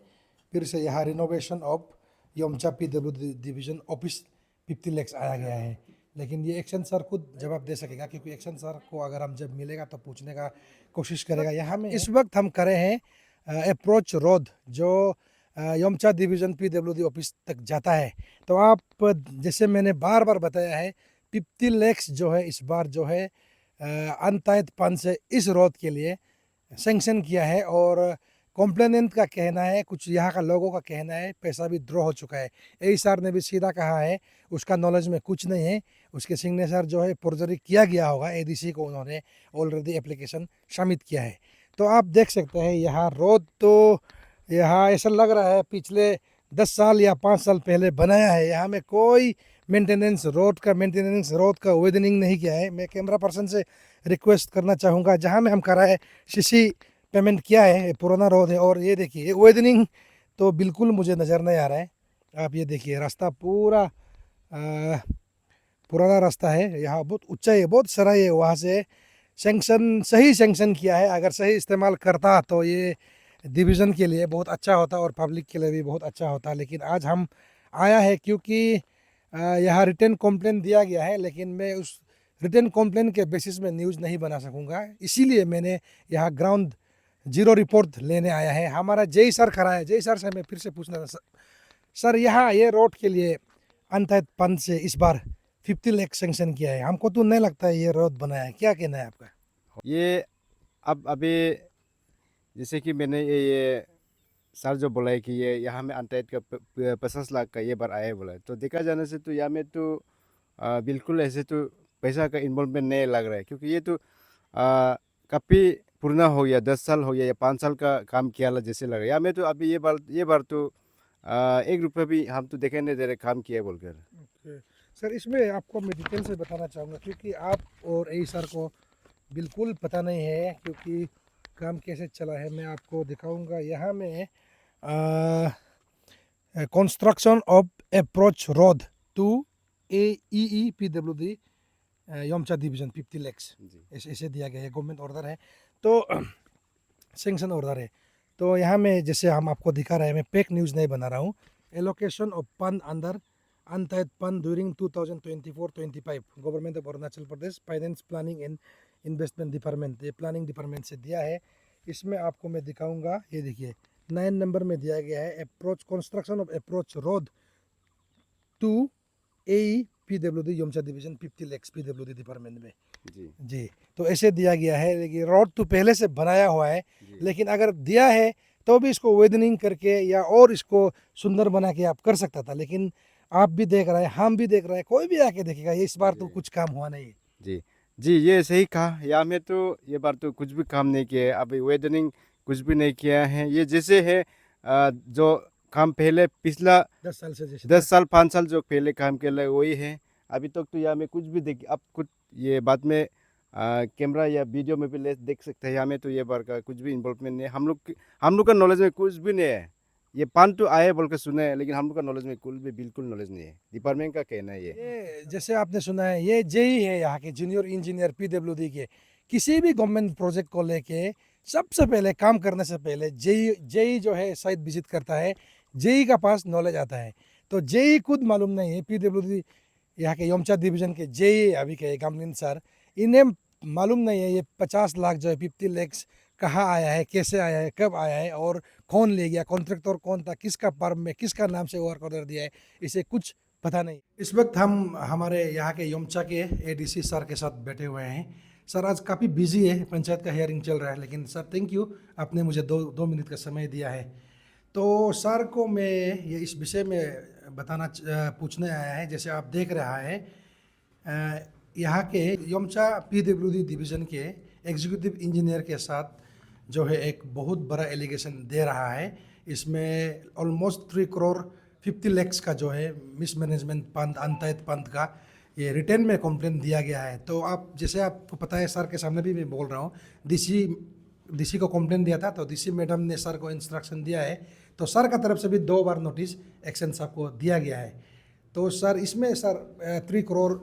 फिर से यहाँ renovation of Yomcha PWD division office 50 lakhs आया गया है। लेकिन ये एक्शन सर खुद जवाब दे सकेगा, क्योंकि एक्शन सर को अगर हम जब मिलेगा तो पूछने का कोशिश करेगा। यहाँ में इस वक्त हम करे हैं अप्रोच रोड जो योमचा डिवीज़न पीडब्ल्यूडी ऑफिस तक जाता है। तो आप जैसे मैंने बार बार बताया है 50 लैक्स जो है इस बार जो है अंतायत फंड से इस रोड के लिए सेंक्शन किया है। और कॉम्प्लेनेंट का कहना है, कुछ यहाँ का लोगों का कहना है पैसा भी ड्रॉ हो चुका है। एईसार ने भी सीधा कहा है उसका नॉलेज में कुछ नहीं है, उसके सिग्नेचर जो है फोर्जरी किया गया होगा, एडीसी को उन्होंने ऑलरेडी एप्लीकेशन सबमिट किया है। तो आप देख सकते हैं यहाँ रोड तो यहाँ ऐसा लग रहा है पिछले 10 साल या 5 साल पहले बनाया है। यहाँ में कोई मेंटेनेंस रोड का वेदनिंग नहीं किया है। मैं कैमरा पर्सन से रिक्वेस्ट करना चाहूँगा, जहाँ में हम करा है सीसी पेमेंट किया है, पुराना रोड है। और ये देखिए वेदनिंग तो बिल्कुल मुझे नज़र नहीं आ रहा है। आप ये देखिए रास्ता पूरा पुराना रास्ता है, यहाँ बहुत ऊंचाई है, बहुत सराई है। वहाँ से सही सेंक्शन किया है। अगर सही इस्तेमाल करता तो ये डिवीज़न के लिए बहुत अच्छा होता और पब्लिक के लिए भी बहुत अच्छा होता। लेकिन आज हम आया है क्योंकि यहाँ रिटर्न कंप्लेन दिया गया है, लेकिन मैं उस रिटर्न कंप्लेन के बेसिस में न्यूज़ नहीं बना सकूँगा, इसीलिए मैंने यहाँ ग्राउंड जीरो रिपोर्ट लेने आया है। हमारा जेई सर खड़ा है, जेई सर से मैं फिर से पूछना था सर यहाँ ये रोड के लिए अंतायत फंड से इस बार 50 लाख सेंक्शन किया है, हमको तो नहीं लगता है ये रोड बनाया है, क्या कहना है आपका? ये अब अभी जैसे कि मैंने ये सर जो बोला है कि ये यहाँ में अंतायत का 50 लाख का ये बार आया है बोला है, तो देखा जाने से तो यहाँ में तो बिल्कुल ऐसे तो पैसा का इन्वॉल्वमेंट नहीं लग रहा है, क्योंकि ये तो काफ़ी पुराना हो गया, 10 साल हो गया या 5 साल का काम किया ला जैसे लग रहा है। यहाँ में तो अभी ये बार तो 1 रुपये भी हम तो देखे नहीं दे रहे काम किया बोलकर। सर इसमें आपको मैं डिटेल से बताना चाहूँगा, क्योंकि आप और ए सर को बिल्कुल पता नहीं है क्योंकि काम कैसे चला है। मैं आपको दिखाऊंगा यहाँ में construction of approach road to AEEPWD Yomcha division 50 lakhs ऐसे दिया गया है, गवर्नमेंट ऑर्डर है तो सेंक्शन ऑर्डर है। तो यहाँ में जैसे हम आपको दिखा रहे हैं, मैं फेक न्यूज़ नहीं बना रहा हूँ। Allocation of fund under untied fund during 2024-25 government of Arunachal Pradesh finance planning and investment department, ये प्लानिंग डिपार्टमेंट से दिया है। इसमें आपको मैं दिखाऊंगा, ये देखिए 9 नंबर में दिया गया है approach construction of approach road to AEPWD Yomcha division 50 lakhs PWD department में जी तो ऐसे दिया गया है। लेकिन रोड तो पहले से बनाया हुआ है, लेकिन अगर दिया है तो भी इसको वेदनिंग करके या और इसको सुंदर बना के आप कर सकता था। लेकिन आप भी देख रहे हैं, हम भी देख रहे हैं, कोई भी आके देखेगा ये इस बार तो कुछ काम हुआ नहीं है। जी ये सही कहा, यहाँ में तो ये बार तो कुछ भी काम नहीं किया है, अभी वेदनिंग कुछ भी नहीं किया है। ये जैसे है जो काम पहले पिछला 10 साल से जैसे 10 साल 5 साल जो पहले काम किया वही है। अभी तक तो यहाँ में कुछ भी देख, अब कुछ ये बाद में कैमरा या वीडियो में भी देख सकते हैं। यहाँ में तो ये बार का कुछ भी इन्वॉल्वमेंट नहीं है, हम लोग का नॉलेज में कुछ भी नहीं है। ये पान तो आए बोल के सुने हैं, लेकिन हम लोग का नॉलेज में कुल भी बिल्कुल नॉलेज नहीं है, डिपार्टमेंट का कहना है। ये जैसे आपने सुना है ये जेई है यहाँ के जूनियर इंजीनियर PWD के। किसी भी गवर्नमेंट प्रोजेक्ट को लेके सबसे पहले काम करने से पहले जेई जो है साइट विजिट करता है, जेई का पास नॉलेज आता है। तो जेई खुद मालूम नहीं है, PWD यहाँ के योमचा डिवीज़न के जेई अभी के गामलिन सर, इन्हें मालूम नहीं है ये 50 लाख जो है 50 लैक्स कहाँ आया है, कैसे आया है, कब आया है और कौन ले गया, कॉन्ट्रैक्टर कौन था, किसका फर्म में किसका नाम से वर्क ऑर्डर दिया है, इसे कुछ पता नहीं। इस वक्त हम हमारे यहाँ के योमचा के ADC सर के साथ बैठे हुए हैं। सर आज काफ़ी बिजी है, पंचायत का हियरिंग चल रहा है, लेकिन सर थैंक यू, आपने मुझे दो मिनट का समय दिया है। तो सर को मैं ये इस विषय में पूछने आया है। जैसे आप देख रहा है यहाँ के योमचा PWD डिवीज़न के एग्जीक्यूटिव इंजीनियर के साथ जो है एक बहुत बड़ा एलिगेशन दे रहा है। इसमें ऑलमोस्ट 3 करोड़ 50 lakhs का जो है मिसमैनेजमेंट फंड, अनटाइड फंड का ये रिटर्न में कंप्लेंट दिया गया है। तो आप जैसे आपको पता है, सर के सामने भी मैं बोल रहा हूँ, डीसी को कंप्लेंट दिया था, तो डीसी मैडम ने सर को इंस्ट्रक्शन दिया है, तो सर का तरफ से भी 2 बार नोटिस एक्शन सबको दिया गया है। तो सर इसमें सर 3 करोड़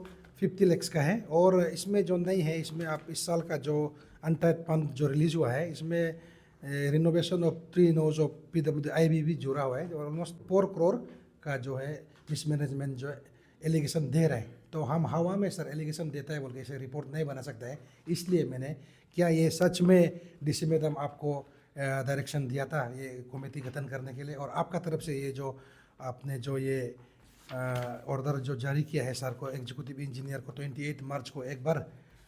50 lakhs का है, और इसमें जो नहीं है, इसमें आप इस साल का जो अनटाइड फंड जो रिलीज हुआ है, इसमें renovation of 3 nos of PWD भी जुड़ा हुआ है, और ऑलमोस्ट 4 करोड़ का जो है मिसमैनेजमेंट जो एलिगेशन दे रहा है। तो हम हवा में सर एलिगेशन देता है बोल के इसे रिपोर्ट नहीं बना सकता है, इसलिए मैंने क्या ये सच में डीसी मैडम आपको डायरेक्शन दिया था ये कमेटी गठन करने के लिए, और आपका तरफ से ये जो आपने जो ये ऑर्डर जो जारी किया है सर को, एग्जीक्यूटिव इंजीनियर को 28 मार्च को एक बार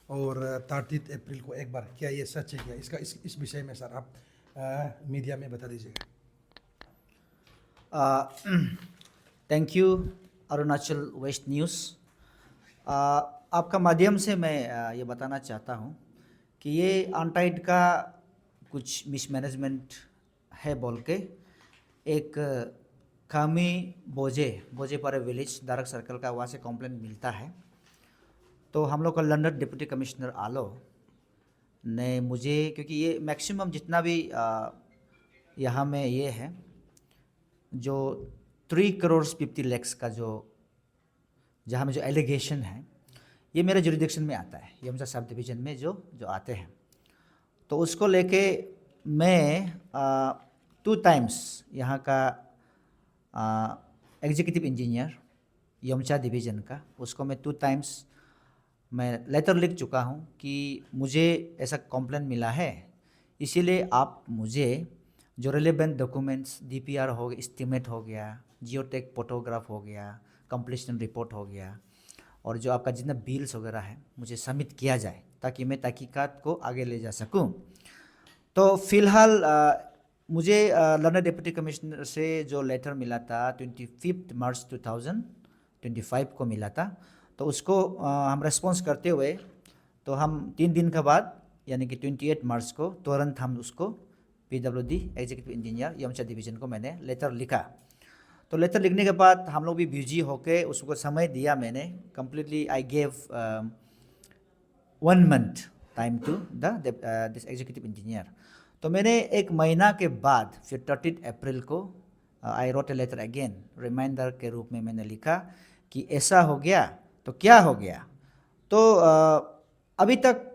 और 30 अप्रैल को एक बार, क्या ये सच है क्या? इसका इस विषय में सर आप मीडिया में बता दीजिएगा। Thank you Arunachal west news. आपका माध्यम से मैं ये बताना चाहता हूँ कि ये अनटाइड का कुछ मिसमैनेजमेंट है बोल के एक कामी बोजेपारे विलेज दारक सर्कल का वहाँ से कंप्लेंट मिलता है। तो हम लोग का लंदन डिप्टी कमिश्नर आलो ने मुझे, क्योंकि ये मैक्सिमम जितना भी यहाँ में ये है जो 3 करोड़ 50 lakhs का जो जहाँ में जो एलिगेशन है, ये मेरे जुरिडिक्शन में आता है, ये हमसे सब डिवीज़न में जो आते हैं। तो उसको लेके मैं 2 times यहाँ का एग्जीक्यूटिव इंजीनियर यमचा डिवीज़न का, उसको मैं 2 times मैं लेटर लिख चुका हूँ कि मुझे ऐसा कंप्लेंट मिला है, इसीलिए आप मुझे जो रिलेवेंट डॉक्यूमेंट्स DPR हो गया, एस्टीमेट हो गया, जियोटेक फोटोग्राफ हो गया, कंप्लीशन रिपोर्ट हो गया, और जो आपका जितना बिल्स वगैरह है मुझे सबमिट किया जाए ताकि मैं तहकीकात को आगे ले जा सकूं। तो फ़िलहाल मुझे लंदन डिप्टी कमिश्नर से जो लेटर मिला था 25 मार्च 2025 को मिला था, तो उसको हम रेस्पॉन्स करते हुए तो हम 3 दिन के बाद यानी कि 28 मार्च को तुरंत हम उसको PWD एग्जीक्यूटिव इंजीनियर यमचा डिवीज़न को मैंने लेटर लिखा। तो लेटर लिखने के बाद हम लोग भी बिजी होके उसको समय दिया मैंने, completely I gave 1 month time to this executive engineer. तो मैंने 1 महीना के बाद फिर 30 अप्रैल को I wrote a letter again, reminder के रूप में मैंने लिखा कि ऐसा हो गया तो क्या हो गया। तो अभी तक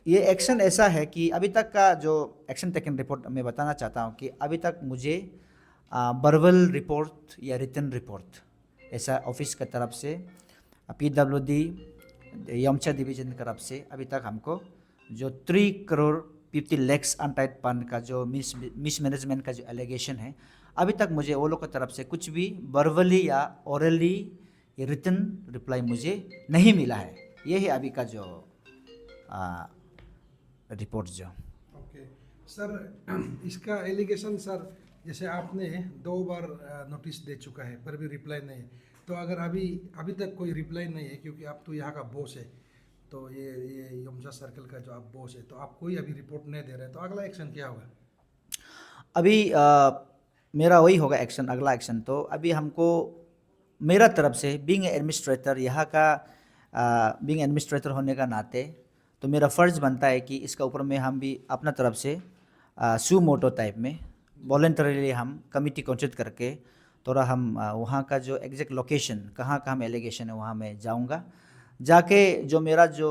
ये एक्शन ऐसा है कि अभी तक का जो एक्शन टेकन रिपोर्ट मैं बताना चाहता हूँ कि अभी तक मुझे वर्बल रिपोर्ट या रिटन रिपोर्ट ऐसा ऑफिस की तरफ से PWD यमचा डिवीज़न की तरफ से अभी तक हमको जो 3 करोड़ 50 lakhs अनटाइड फंड का जो मिसमैनेजमेंट का जो एलिगेशन है, अभी तक मुझे वो लोग की तरफ से कुछ भी वर्बली या ओरली रिटन रिप्लाई मुझे नहीं मिला है। ये है अभी का जो रिपोर्ट जो। ओके सर, इसका एलिगेशन सर जैसे आपने 2 बार नोटिस दे चुका है पर भी रिप्लाई नहीं है, तो अगर अभी तक कोई रिप्लाई नहीं है, क्योंकि आप तो यहाँ का बॉस है, तो ये यमचा सर्कल का जो आप बॉस है, तो आप कोई अभी रिपोर्ट नहीं दे रहे, तो अगला एक्शन क्या होगा? अभी मेरा वही होगा एक्शन, अगला एक्शन। तो अभी हमको मेरा तरफ से बीइंग एडमिनिस्ट्रेटर, यहाँ का बीइंग एडमिनिस्ट्रेटर होने का नाते तो मेरा फ़र्ज़ बनता है कि इसका ऊपर में हम भी अपना तरफ से सू मोटो टाइप में वॉलंटरीली हम कमिटी कॉन्स्टिट्यूट करके थोड़ा हम वहाँ का जो एग्जैक्ट लोकेशन कहाँ कहाँ में एलिगेशन है वहाँ मैं जाऊँगा, जाके जो मेरा जो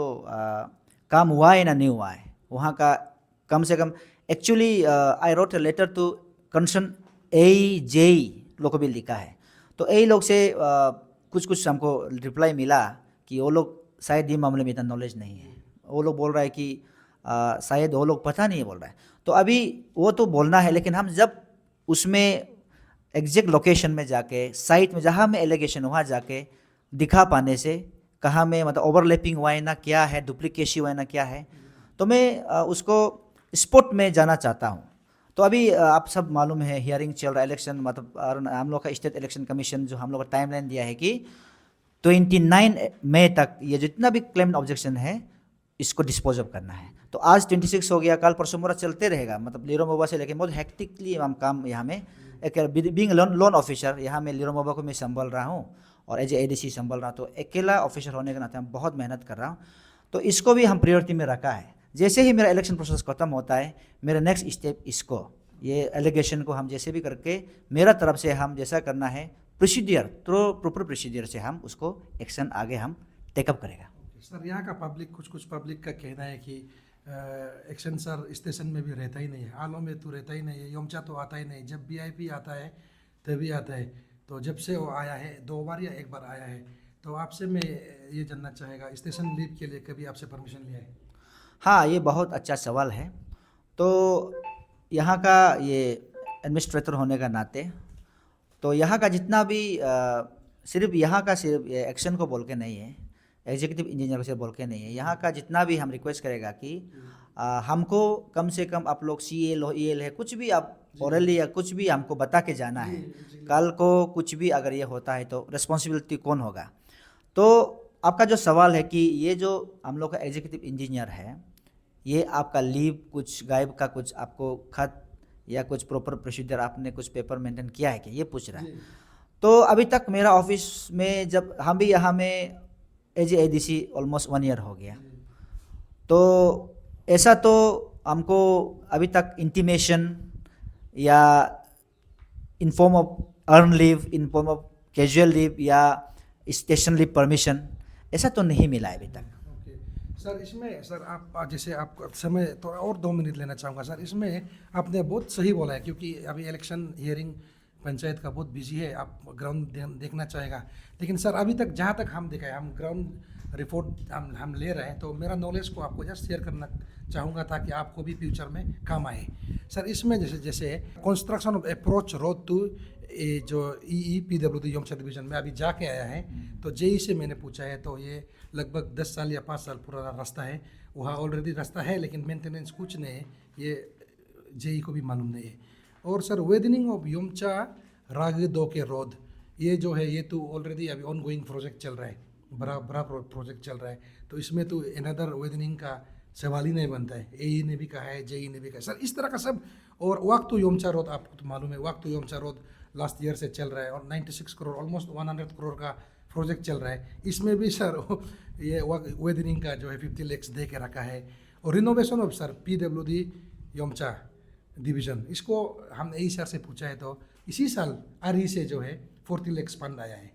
काम हुआ है ना नहीं हुआ है वहाँ का कम से कम, actually I wrote a letter to concern AJ लोग को भी लिखा है। तो A लोग से कुछ हमको रिप्लाई मिला कि वो लोग शायद ये मामले में इतना नॉलेज नहीं है, वो लोग बोल रहा है कि शायद वो लोग पता नहीं बोल रहा है। तो अभी वो तो बोलना है, लेकिन हम जब उसमें एग्जैक्ट लोकेशन में जाके साइट में जहाँ में एलिगेशन वहाँ जाके दिखा पाने से कहाँ में मतलब ओवरलैपिंग हुआ है ना क्या है, डुप्लीकेसी हुआ है ना क्या है, तो मैं उसको स्पॉट में जाना चाहता हूँ। तो अभी आप सब मालूम है हियरिंग चल रहा है, इलेक्शन मतलब हम लोग का स्टेट इलेक्शन कमीशन जो हम लोग का टाइमलाइन दिया है कि 29 मई तक ये जितना भी क्लेम ऑब्जेक्शन है इसको डिस्पोज ऑफ करना है। तो आज 26 हो गया, कल परसों मोरा चलते रहेगा, मतलब लिरोमोबा से लेके बहुत हेक्टिकली हम काम यहाँ में एक बीइंग लोन ऑफिसर यहाँ मैं लिरोमोबा को मैं संभाल रहा हूँ और एज एडीसी संभाल रहा हूँ, तो अकेला ऑफिसर होने के नाते हम बहुत मेहनत कर रहा हूँ। तो इसको भी हम प्रायोरिटी में रखा है। जैसे ही मेरा इलेक्शन प्रोसेस खत्म होता है, मेरा नेक्स्ट स्टेप इसको ये एलिगेशन को हम जैसे भी करके मेरा तरफ से हम जैसा करना है प्रोसीडियर तो प्रॉपर प्रोसीडियर से हम उसको एक्शन आगे हम टेकअप करेगा। सर यहाँ का पब्लिक कुछ पब्लिक का कहना है कि एक्शन सर स्टेशन में भी रहता ही नहीं है, आलो में तो रहता ही नहीं है, योमचा तो आता ही नहीं, जब वीआईपी आता है तभी आता है। तो जब से वो आया है 2 बार या 1 बार आया है, तो आपसे मैं ये जानना चाहेगा स्टेशन लीव के लिए कभी आपसे परमिशन लिया है? हाँ, ये बहुत अच्छा सवाल है। तो यहाँ का ये एडमिनिस्ट्रेटर होने का नाते तो यहाँ का जितना भी सिर्फ यहाँ का सिर्फ एक्शन को बोल के नहीं है, एग्जीक्यूटिव इंजीनियर से बोल के नहीं है, यहाँ का जितना भी हम रिक्वेस्ट करेगा कि हमको कम से कम आप लोग CL हो EL है कुछ भी आप ओरली या कुछ भी हमको बता के जाना है। कल को कुछ भी अगर ये होता है तो रिस्पॉन्सिबिलिटी कौन होगा। तो आपका जो सवाल है कि ये जो हम लोग का एग्जीक्यूटिव इंजीनियर है, ये आपका लीव कुछ गायब का कुछ आपको खत या कुछ प्रॉपर प्रोसीजर आपने कुछ पेपर मेंटेन किया है कि ये पूछ रहा है। तो अभी तक मेरा ऑफिस में जब हम भी यहाँ में एज एडीसी ऑलमोस्ट 1 ईयर हो गया, तो ऐसा तो हमको अभी तक इंटीमेशन या in form of earn leave, in form of casual leave या स्टेशन लीव परमिशन ऐसा तो नहीं मिला है अभी तक। सर इसमें सर आप जैसे आप समय थोड़ा और 2 मिनट लेना चाहूँगा सर। इसमें आपने बहुत सही बोला है क्योंकि अभी इलेक्शन हियरिंग पंचायत का बहुत बिजी है, आप ग्राउंड देखना चाहेगा। लेकिन सर अभी तक जहाँ तक हम देखा है, हम ग्राउंड रिपोर्ट हम ले रहे हैं, तो मेरा नॉलेज को आपको जस्ट शेयर करना चाहूँगा ताकि आपको भी फ्यूचर में काम आए। सर इसमें जैसे construction of approach road to जो PWD योमचा डिवीजन में अभी जाके आया है, तो JE से मैंने पूछा है तो ये लगभग 10 साल या 5 साल पुराना रास्ता है। वहाँ ऑलरेडी रास्ता है लेकिन मेंटेनेंस कुछ नहीं है, ये JE को भी मालूम नहीं है। और सर वेदनिंग ऑफ योमचा रागिदो के रोड ये जो है ये तो ऑलरेडी अभी ऑन गोइंग प्रोजेक्ट चल रहा है, बड़ा प्रोजेक्ट चल रहा है, तो इसमें तो अनदर वेदनिंग का सवाल ही नहीं बनता है। AE ने भी कहा है, JE ने भी कहा सर इस तरह का सब। और वक्त तो योमचा रोड आपको तो मालूम है, वक्त तो योमचा रोड लास्ट ईयर से चल रहा है और 96 करोड़ ऑलमोस्ट 100 करोड़ का प्रोजेक्ट चल रहा है। इसमें भी सर ये वेदनिंग का जो है 50 लाख दे के रखा है। और renovation of sir PWD Yomcha division, इसको हम AE सर से पूछा है तो इसी साल RE से जो है 40 लाख फंड आया है,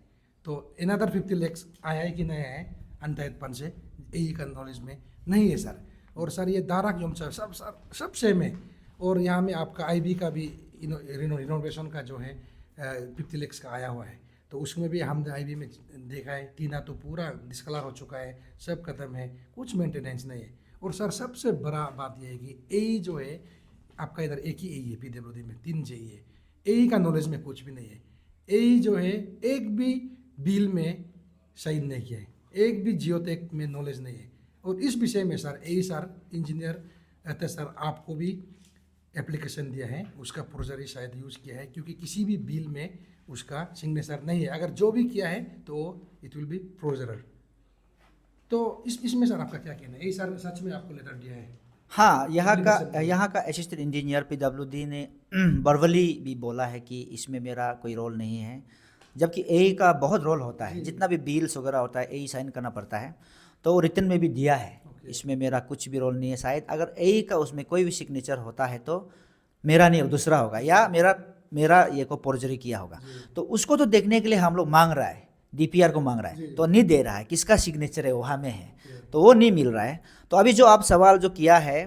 तो अनदर 50 लाख आया है कि नहीं आया है अंतरित फंड से AE का नॉलेज में नहीं है सर। और सर ये दाराक योमचा सब सेम है। और यहाँ में आपका IB का भी रिनोवेशन का जो है 50 लाख का आया हुआ है, तो उसमें भी हमने IB में देखा है टीना तो पूरा डिस्कलर हो चुका है, सब खत्म है, कुछ मेंटेनेंस नहीं है। और सर सबसे बड़ा बात यह है कि AE जो है आपका इधर एक ही AE है, PWD में 3 JE है, AE का नॉलेज में कुछ भी नहीं है। AE जो है एक भी बिल में साइन नहीं किया है, एक भी जियोटेक में नॉलेज नहीं है। और इस विषय में सर AE सर इंजीनियर कहते सर आपको भी एप्लीकेशन दिया है, उसका प्रोजरी शायद यूज़ किया है क्योंकि किसी भी बिल में उसका सिग्नेचर नहीं है, अगर जो भी किया है तो इट विल बी प्रोजरर। तो इसमें सर आपका क्या कहना है? AE सर सच में आपको लेटर दिया है? हाँ, यहाँ का असिस्टेंट इंजीनियर PWD ने वर्बली भी बोला है कि इसमें मेरा कोई रोल नहीं है, जबकि AE का बहुत रोल होता है, जितना भी बिल्स वगैरह होता है AE साइन करना पड़ता है, तो रिटर्न में भी दिया है। इसमें मेरा कुछ भी रोल नहीं है। शायद अगर AE का उसमें कोई भी सिग्नेचर होता है तो मेरा नहीं दूसरा होगा, या मेरा ये को फोर्जरी किया होगा, तो उसको तो देखने के लिए हम लोग मांग रहा है, DPR को मांग रहा है, तो नहीं दे रहा है, किसका सिग्नेचर है वहाँ में है, तो वो नहीं मिल रहा है। तो अभी जो आप सवाल जो किया है,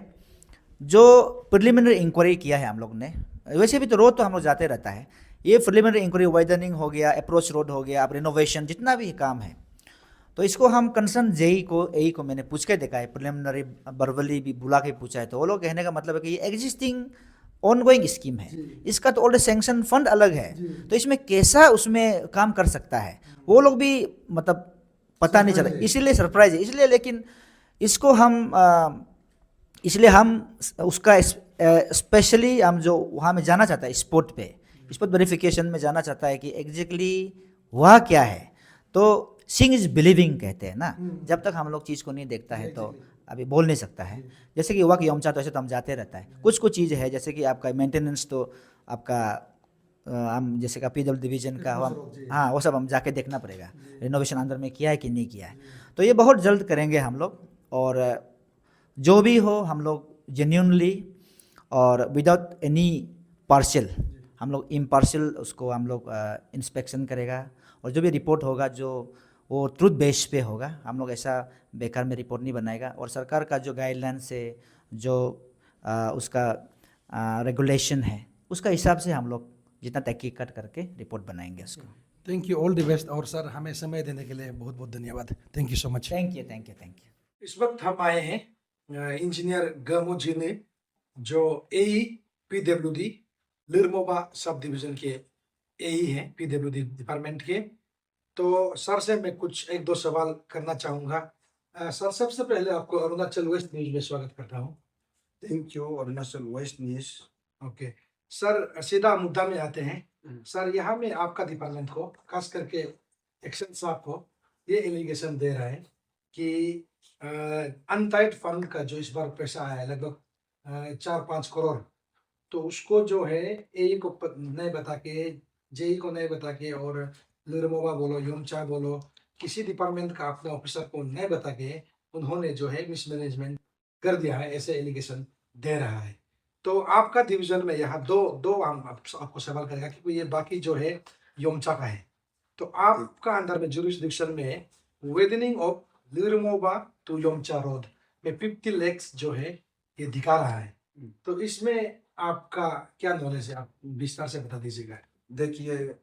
जो प्रिलिमिनरी इंक्वायरी किया है हम लोग ने, वैसे भी तो रोड तो हम लोग जाते रहता है, ये प्रिलिमिनरी इंक्वायरी वाइडनिंग हो गया, अप्रोच रोड हो गया, अब रिनोवेशन जितना भी काम है, तो इसको हम कंसर्न AE को मैंने पूछ के देखा है, प्रिलिमिनरी वर्बली भी बुला के पूछा है, तो वो लोग कहने का मतलब है कि ये एग्जिस्टिंग ऑनगोइंग स्कीम है, इसका तो ऑलरेडी सैंक्शन फंड अलग है, तो इसमें कैसा उसमें काम कर सकता है वो लोग भी मतलब पता नहीं चला, इसीलिए सरप्राइज है। इसलिए लेकिन इसको इसलिए हम उसका स्पेशली हम जो वहाँ में जाना चाहता है स्पॉट वेरिफिकेशन में जाना चाहता है कि एग्जैक्टली हुआ क्या है। तो सीइंग इज बिलीविंग कहते हैं ना, जब तक हम लोग चीज़ को नहीं देखता है तो अभी बोल नहीं सकता है। जैसे कि वक्त योमचा तो ऐसे तो हम जाते रहता है, कुछ कुछ चीज़ है जैसे कि आपका मेंटेनेंस तो आपका हम जैसे का पीडब्ल्यू डिवीजन का हम, हाँ वो सब हम जाके देखना पड़ेगा रिनोवेशन अंदर में किया है कि नहीं किया है। तो ये बहुत जल्द करेंगे हम लोग, और जो भी हो हम लोग जेन्यूनली और विदाउट एनी पार्शियल, हम लोग इम्पार्शियल उसको हम लोग इंस्पेक्शन करेगा, और जो भी रिपोर्ट होगा जो वो ट्रूथ बेस पे होगा। हम लोग ऐसा बेकार में रिपोर्ट नहीं बनाएगा, और सरकार का जो गाइडलाइन से जो उसका रेगुलेशन है उसका हिसाब से हम लोग जितना तहकीकात करके रिपोर्ट बनाएंगे उसको। Thank you, all the best. और सर हमें समय देने के लिए बहुत बहुत धन्यवाद। Thank you so much. Thank you, thank you, thank you. इस वक्त हम आए हैं इंजीनियर गमो जी ने, जो एई पीडब्ल्यूडी लिरमोबा सब डिवीजन के एई हैं पीडब्ल्यूडी डिपार्टमेंट के। तो सर से मैं कुछ एक दो सवाल करना चाहूँगा। सर सबसे पहले आपको अरुणाचल वेस्ट न्यूज में स्वागत करता हूँ। Thank you Arunachal west news. Okay sir, सीधा मुद्दा में आते हैं। सर यहाँ में आपका डिपार्टमेंट को खास करके एक्शन साहब को ये एलिगेशन दे रहा है कि अनटाइड फंड का जो इस बार पैसा आया है लगभग 4-5 करोड़, तो उसको जो है ए को नहीं बता के, जेई को नहीं बता के, और लिरमोबा बोलो योमचा बोलो, किसी डिपार्टमेंट का अपने ऑफिसर को नहीं बता के उन्होंने जो है मिसमैनेजमेंट कर दिया है, ऐसे एलिगेशन दे रहा है। तो आपका डिवीजन में यहाँ दो दो हम आपको सवाल करेगा, क्योंकि ये बाकी जो है योमचा का है। तो आपका अंदर में जुरिस्डिक्शन में वेदनिंग ऑफ लिरमोबा टू योमचा रोड में 50 लैक्स जो है ये दिखा रहा है। तो इसमें आपका क्या नॉलेज है, आप विस्तार से बता दीजिएगा। देखिए,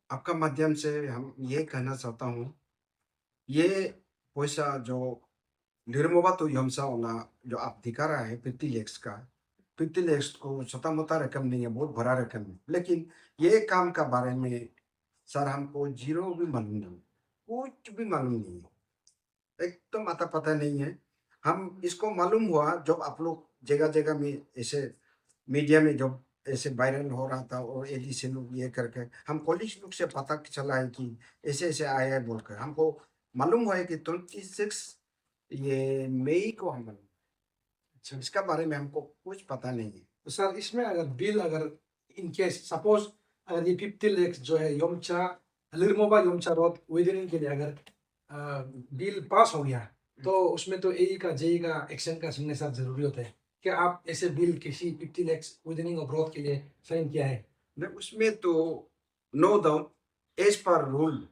आपका माध्यम से हम ये कहना चाहता हूँ, ये पैसा जो निर्मोबा तो यमसा वाला जो आप दिखा रहा है 50 लैक्स का, 50 लैक्स को छोटा मोटा रकम नहीं है, बहुत बड़ा रकम है। लेकिन ये काम का बारे में सर हमको जीरो भी मालूम नहीं, कुछ भी मालूम नहीं है, एकदम अता पता नहीं है। हम इसको मालूम हुआ जब आप लोग जगह जगह में ऐसे मीडिया में जब ऐसे वायरल हो रहा था, और एडीसी लोग ये करके हम कॉलेज लोग से पता चला है कि ऐसे ऐसे आया है बोलकर हमको मालूम हुआ है कि 26 ये मई को हम मालूम। अच्छा, इसका बारे में हमको कुछ पता नहीं है। तो सर इसमें अगर बिल, अगर इन केस सपोज अगर ये 50 लैक्स जो है योमचा लिरमोबा योमचा रोड वेदनिंग के लिए अगर बिल पास हो गया, तो उसमें तो एई का जेई का एक्शन का सिग्नेचर जरूरी होता है। क्या आप ऐसे बिल किसी 50 लैक्स वेदनिंग ऑफ रोड के लिए साइन किया है? नहीं, उसमें तो no doubt as per rule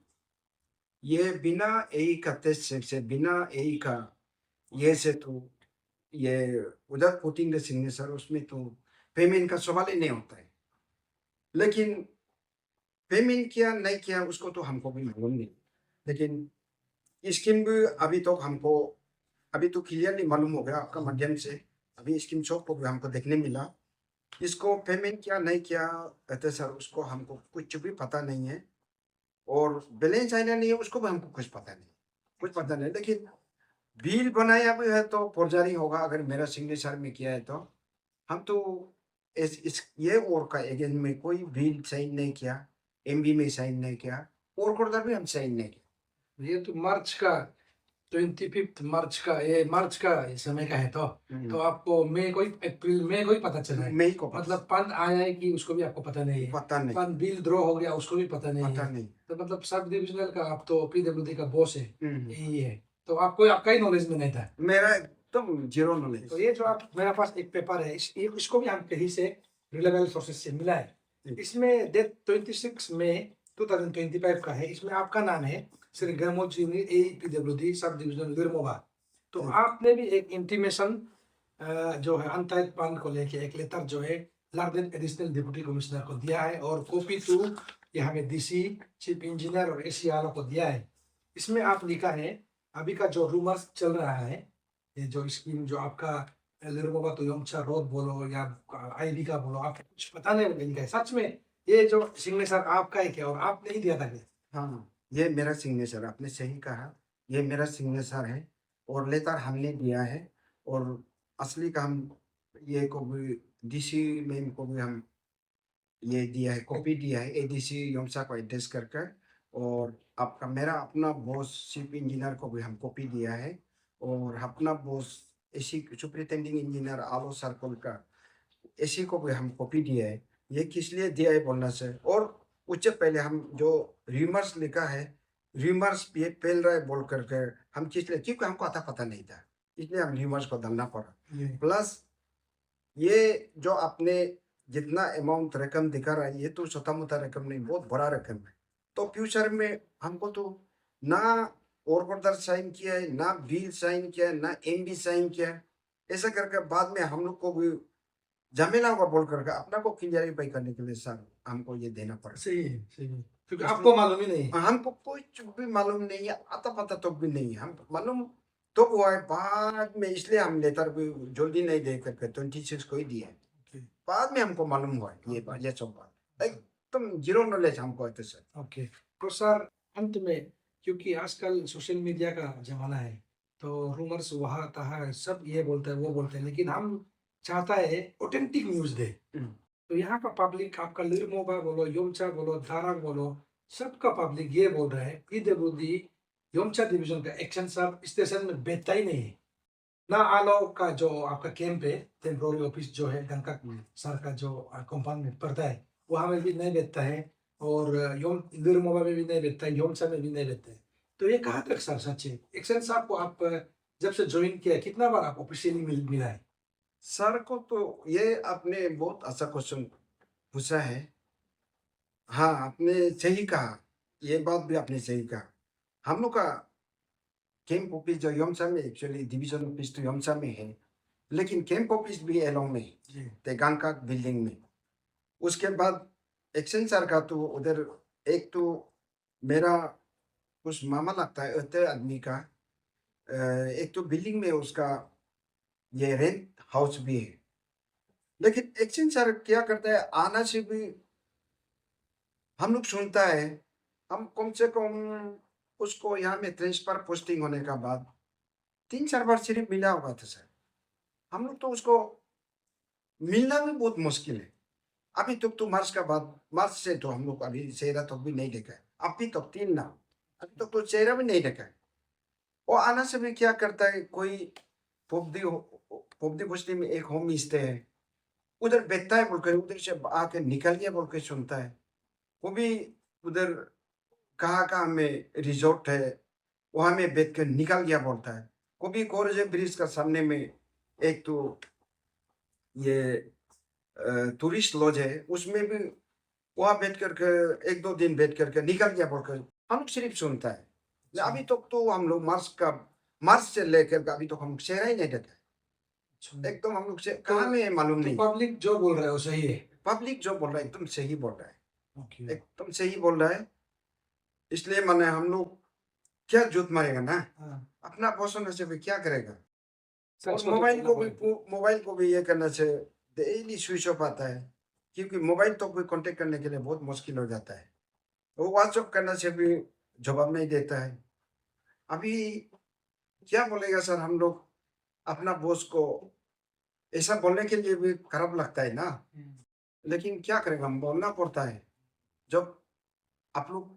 ये बिना ए का टेस्ट से बिना ए का ये से तो ये उधर पुटिंग द सिग्नेचर उसमें तो पेमेंट का सवाल ही नहीं होता है। लेकिन पेमेंट किया नहीं किया उसको तो हमको भी मालूम नहीं। लेकिन स्कीम भी अभी तो हमको अभी तो क्लियरली मालूम हो गया आपका माध्यम से। अभी स्कीम शॉप को भी हमको देखने मिला, इसको पेमेंट किया नहीं किया कहते सर उसको हमको कुछ भी पता नहीं है, और बैलेंस आना नहीं है उसको भी हमको कुछ पता नहीं। लेकिन बिल बनाया भी है तो फौजदारी होगा अगर मेरा सिग्नेचर में किया है तो। हम तो इस ये और का एजेंट में कोई बिल साइन नहीं किया, एमबी में साइन नहीं किया, और कोर्डर भी हम साइन नहीं किया। ये तो मार्च का 25 मार्च का, ये मार्च का समय का है। तो आपको मई कोई अप्रैल में कोई पता चला है? मई को मतलब फंड आया है कि उसको भी आपको पता नहीं है? पता नहीं, फंड बिल ड्रॉ हो गया उसको भी पता नहीं है? नहीं। तो मतलब सब डिविजनल का आप तो पीडब्ल्यूडी का बॉस है, हम्म। यही है। तो आपको आपका ही नॉलेज में नहीं था? मेरा एकदम जीरो नॉलेज। तो ये जो आप मेरे पास एक पेपर है, इसको भी हम कहीं से रिलेवेबल सोर्सेज से मिला है। इसमें डेट 26 मई 2025 का है। इसमें आपका नाम है श्री गमो जी एपीडब्ल्यूडी सब डिविजन लिरमोबा। तो आपने भी एक इंटीमेशन जो है अनटाइड फंड को लेके एक लेटर जो है लार्जन एडिशनल डिप्टी कमिश्नर को दिया है, और कॉपी टू यहाँ में डीसी चीफ इंजीनियर और एसी वालों को दिया है। इसमें आप लिखा है अभी का जो रूमर्स चल रहा है, ये जो स्कीम जो आपका लिरमोबा तो योमचा रोड बोलो या आईडी का बोलो, आपको कुछ पता नहीं लिखा है। सच में ये जो सिग्नेचर आपका है क्या, और आपने ही दिया था क्या? हाँ, ये मेरा सिग्नेचर, आपने सही कहा, ये मेरा सिग्नेचर है, और लेटर हमने दिया है, और असली का हम ये को भी डीसी मैम को भी हम ये दिया है, कॉपी दिया है एडीसी योमसा को एड्रेस करके, और आपका मेरा अपना बॉस चीफ इंजीनियर को भी हम कॉपी दिया है, और अपना बॉस एसी सुपरिटेंडिंग इंजीनियर आलो सर्कल का एसी को भी हम कॉपी दिया है। ये किस लिए दिया है बोलना से, और उससे पहले हम जो र्यूमर्स लिखा है, र्यूमर्स ये फैल रहा है बोल करके हम किस लिए, क्योंकि हमको आता पता नहीं था, इसलिए हम र्यूमर्स को डालना पड़ा। प्लस ये जो आपने जितना अमाउंट रकम दिखा रहा है, ये तो छोटा मोटा रकम नहीं, बहुत बड़ा रकम है। तो फ्यूचर में हमको तो ना ऑर्डर साइन किया है, ना बिल साइन किया है, ना एमडी साइन किया है। ऐसा करके बाद में हम लोग को भी झमेला होगा बोल करके अपना को क्लियरिफाई करने के लिए सर हमको ये देना पड़ा। सही है, सही है, क्योंकि आपको मालूम ही नहीं। हमको कोई चुप भी मालूम नहीं है, आता पता तो भी नहीं है, हम मालूम तो हुआ है बाद में, इसलिए हम लेटर भी जल्दी नहीं दे करके 26 को ही दिया है। बाद में हमको मालूम हुआ है ये बात, ये सब बात एकदम जीरो नॉलेज हमको है सर। ओके, तो सर अंत में, क्योंकि आजकल सोशल मीडिया का जमाना है, तो रूमर्स वहाँ तहाँ सब ये बोलते हैं वो बोलते हैं, लेकिन हम चाहता है ऑथेंटिक न्यूज़ दे। तो यहाँ का पब्लिक, आपका लिरमोबा बोलो, योमचा बोलो, दारांग बोलो, सबका पब्लिक ये बोल रहा है पीडब्ल्यूडी योमचा डिवीजन का एक्शन सब स्टेशन में बैठता ही नहीं है। ना आलो का जो आपका कैंप है, टेम्पोररी ऑफिस जो है गंका सर का जो कंपाउंड में पड़ता है, वहाँ में भी नहीं बैठता है, और योम लिरमोबा में भी नहीं बैठता है, योमचा में भी नहीं बैठता है। तो ये कहाँ तक सर सच है? एक्शन साहब को आप जब से ज्वाइन किया, कितना बार आप ऑफिशियली मिला है? सर को तो ये आपने बहुत अच्छा क्वेश्चन पूछा है। हाँ, आपने सही कहा, ये बात भी आपने सही कहा। हम लोग का कैंप ऑफिस जो योमसा में, एक्चुअली डिवीजन ऑफिस तो योमसा में है, लेकिन कैंप ऑफिस भी एलोंग में है, तेगांका बिल्डिंग में। उसके बाद एक्शन सर का तो उधर, एक तो मेरा कुछ मामा लगता है अते आदमी का, एक तो बिल्डिंग में उसका ये रेंट हाउस भी है। लेकिन एक्शन सर क्या करता है, आना से भी हम लोग सुनता है, हम कम से कम उसको यहाँ में ट्रांसफर पोस्टिंग होने का बाद 3-4 बार सिर्फ मिला होगा था सर। हम लोग तो उसको मिलना भी बहुत मुश्किल है। अभी तक तो मार्च का बाद, मार्च से तो हम लोग अभी चेहरा तक भी नहीं देखा है। अभी तक 3 ना, अभी तक तो चेहरा भी नहीं देखा है। वो आना से भी क्या करता है, कोई पोपदी बस्ती में एक होम स्टे है, उधर बैठता है बोल के, उधर से आके निकल गया बोल के सुनता है। वो भी उधर कहाँ में रिजॉर्ट है, वहाँ में बैठ कर निकल गया बोलता है। कभी कोरजे ब्रिज का सामने में एक तो ये टूरिस्ट लॉज है, उसमें भी वहाँ बैठ करके 1-2 दिन बैठ करके निकल गया बोलकर हम लोग सिर्फ सुनता है। अभी तक तो हम लोग मार्च से लेकर अभी तक हम चेहरा ही नहीं देखा। एकदम हम लोग से कहाँ में मालूम नहीं। पब्लिक जो बोल रहा है वो सही है? पब्लिक जो बोल रहा है एकदम सही बोल रहा है, ओके। एकदम सही बोल रहा है। इसलिए माने हम लोग क्या झूठ मारेगा ना, हाँ। अपना पोषण से भी क्या करेगा। सर, और इसको मोबाइल को भी ये करना से डेली स्विच ऑफ आता है, क्योंकि मोबाइल तो कोई कांटेक्ट करने के लिए बहुत मुश्किल हो जाता है। वो व्हाट्सएप करने से भी जवाब नहीं देता है। अभी क्या बोलेगा सर, हम लोग अपना बॉस को ऐसा बोलने के लिए भी खराब लगता है ना, लेकिन क्या करेगा, हम बोलना पड़ता है। जब आप लोग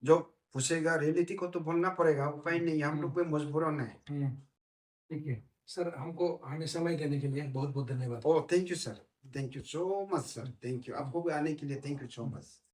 जो पूछेगा रियलिटी को तो बोलना पड़ेगा, उपाय नहीं, हम लोग पे मजबूर होना है। ठीक है सर, हमको हमें समय देने के लिए बहुत बहुत धन्यवाद। Oh thank you sir, thank you so much sir, thank you. आपको भी आने के लिए थैंक यू सो मच।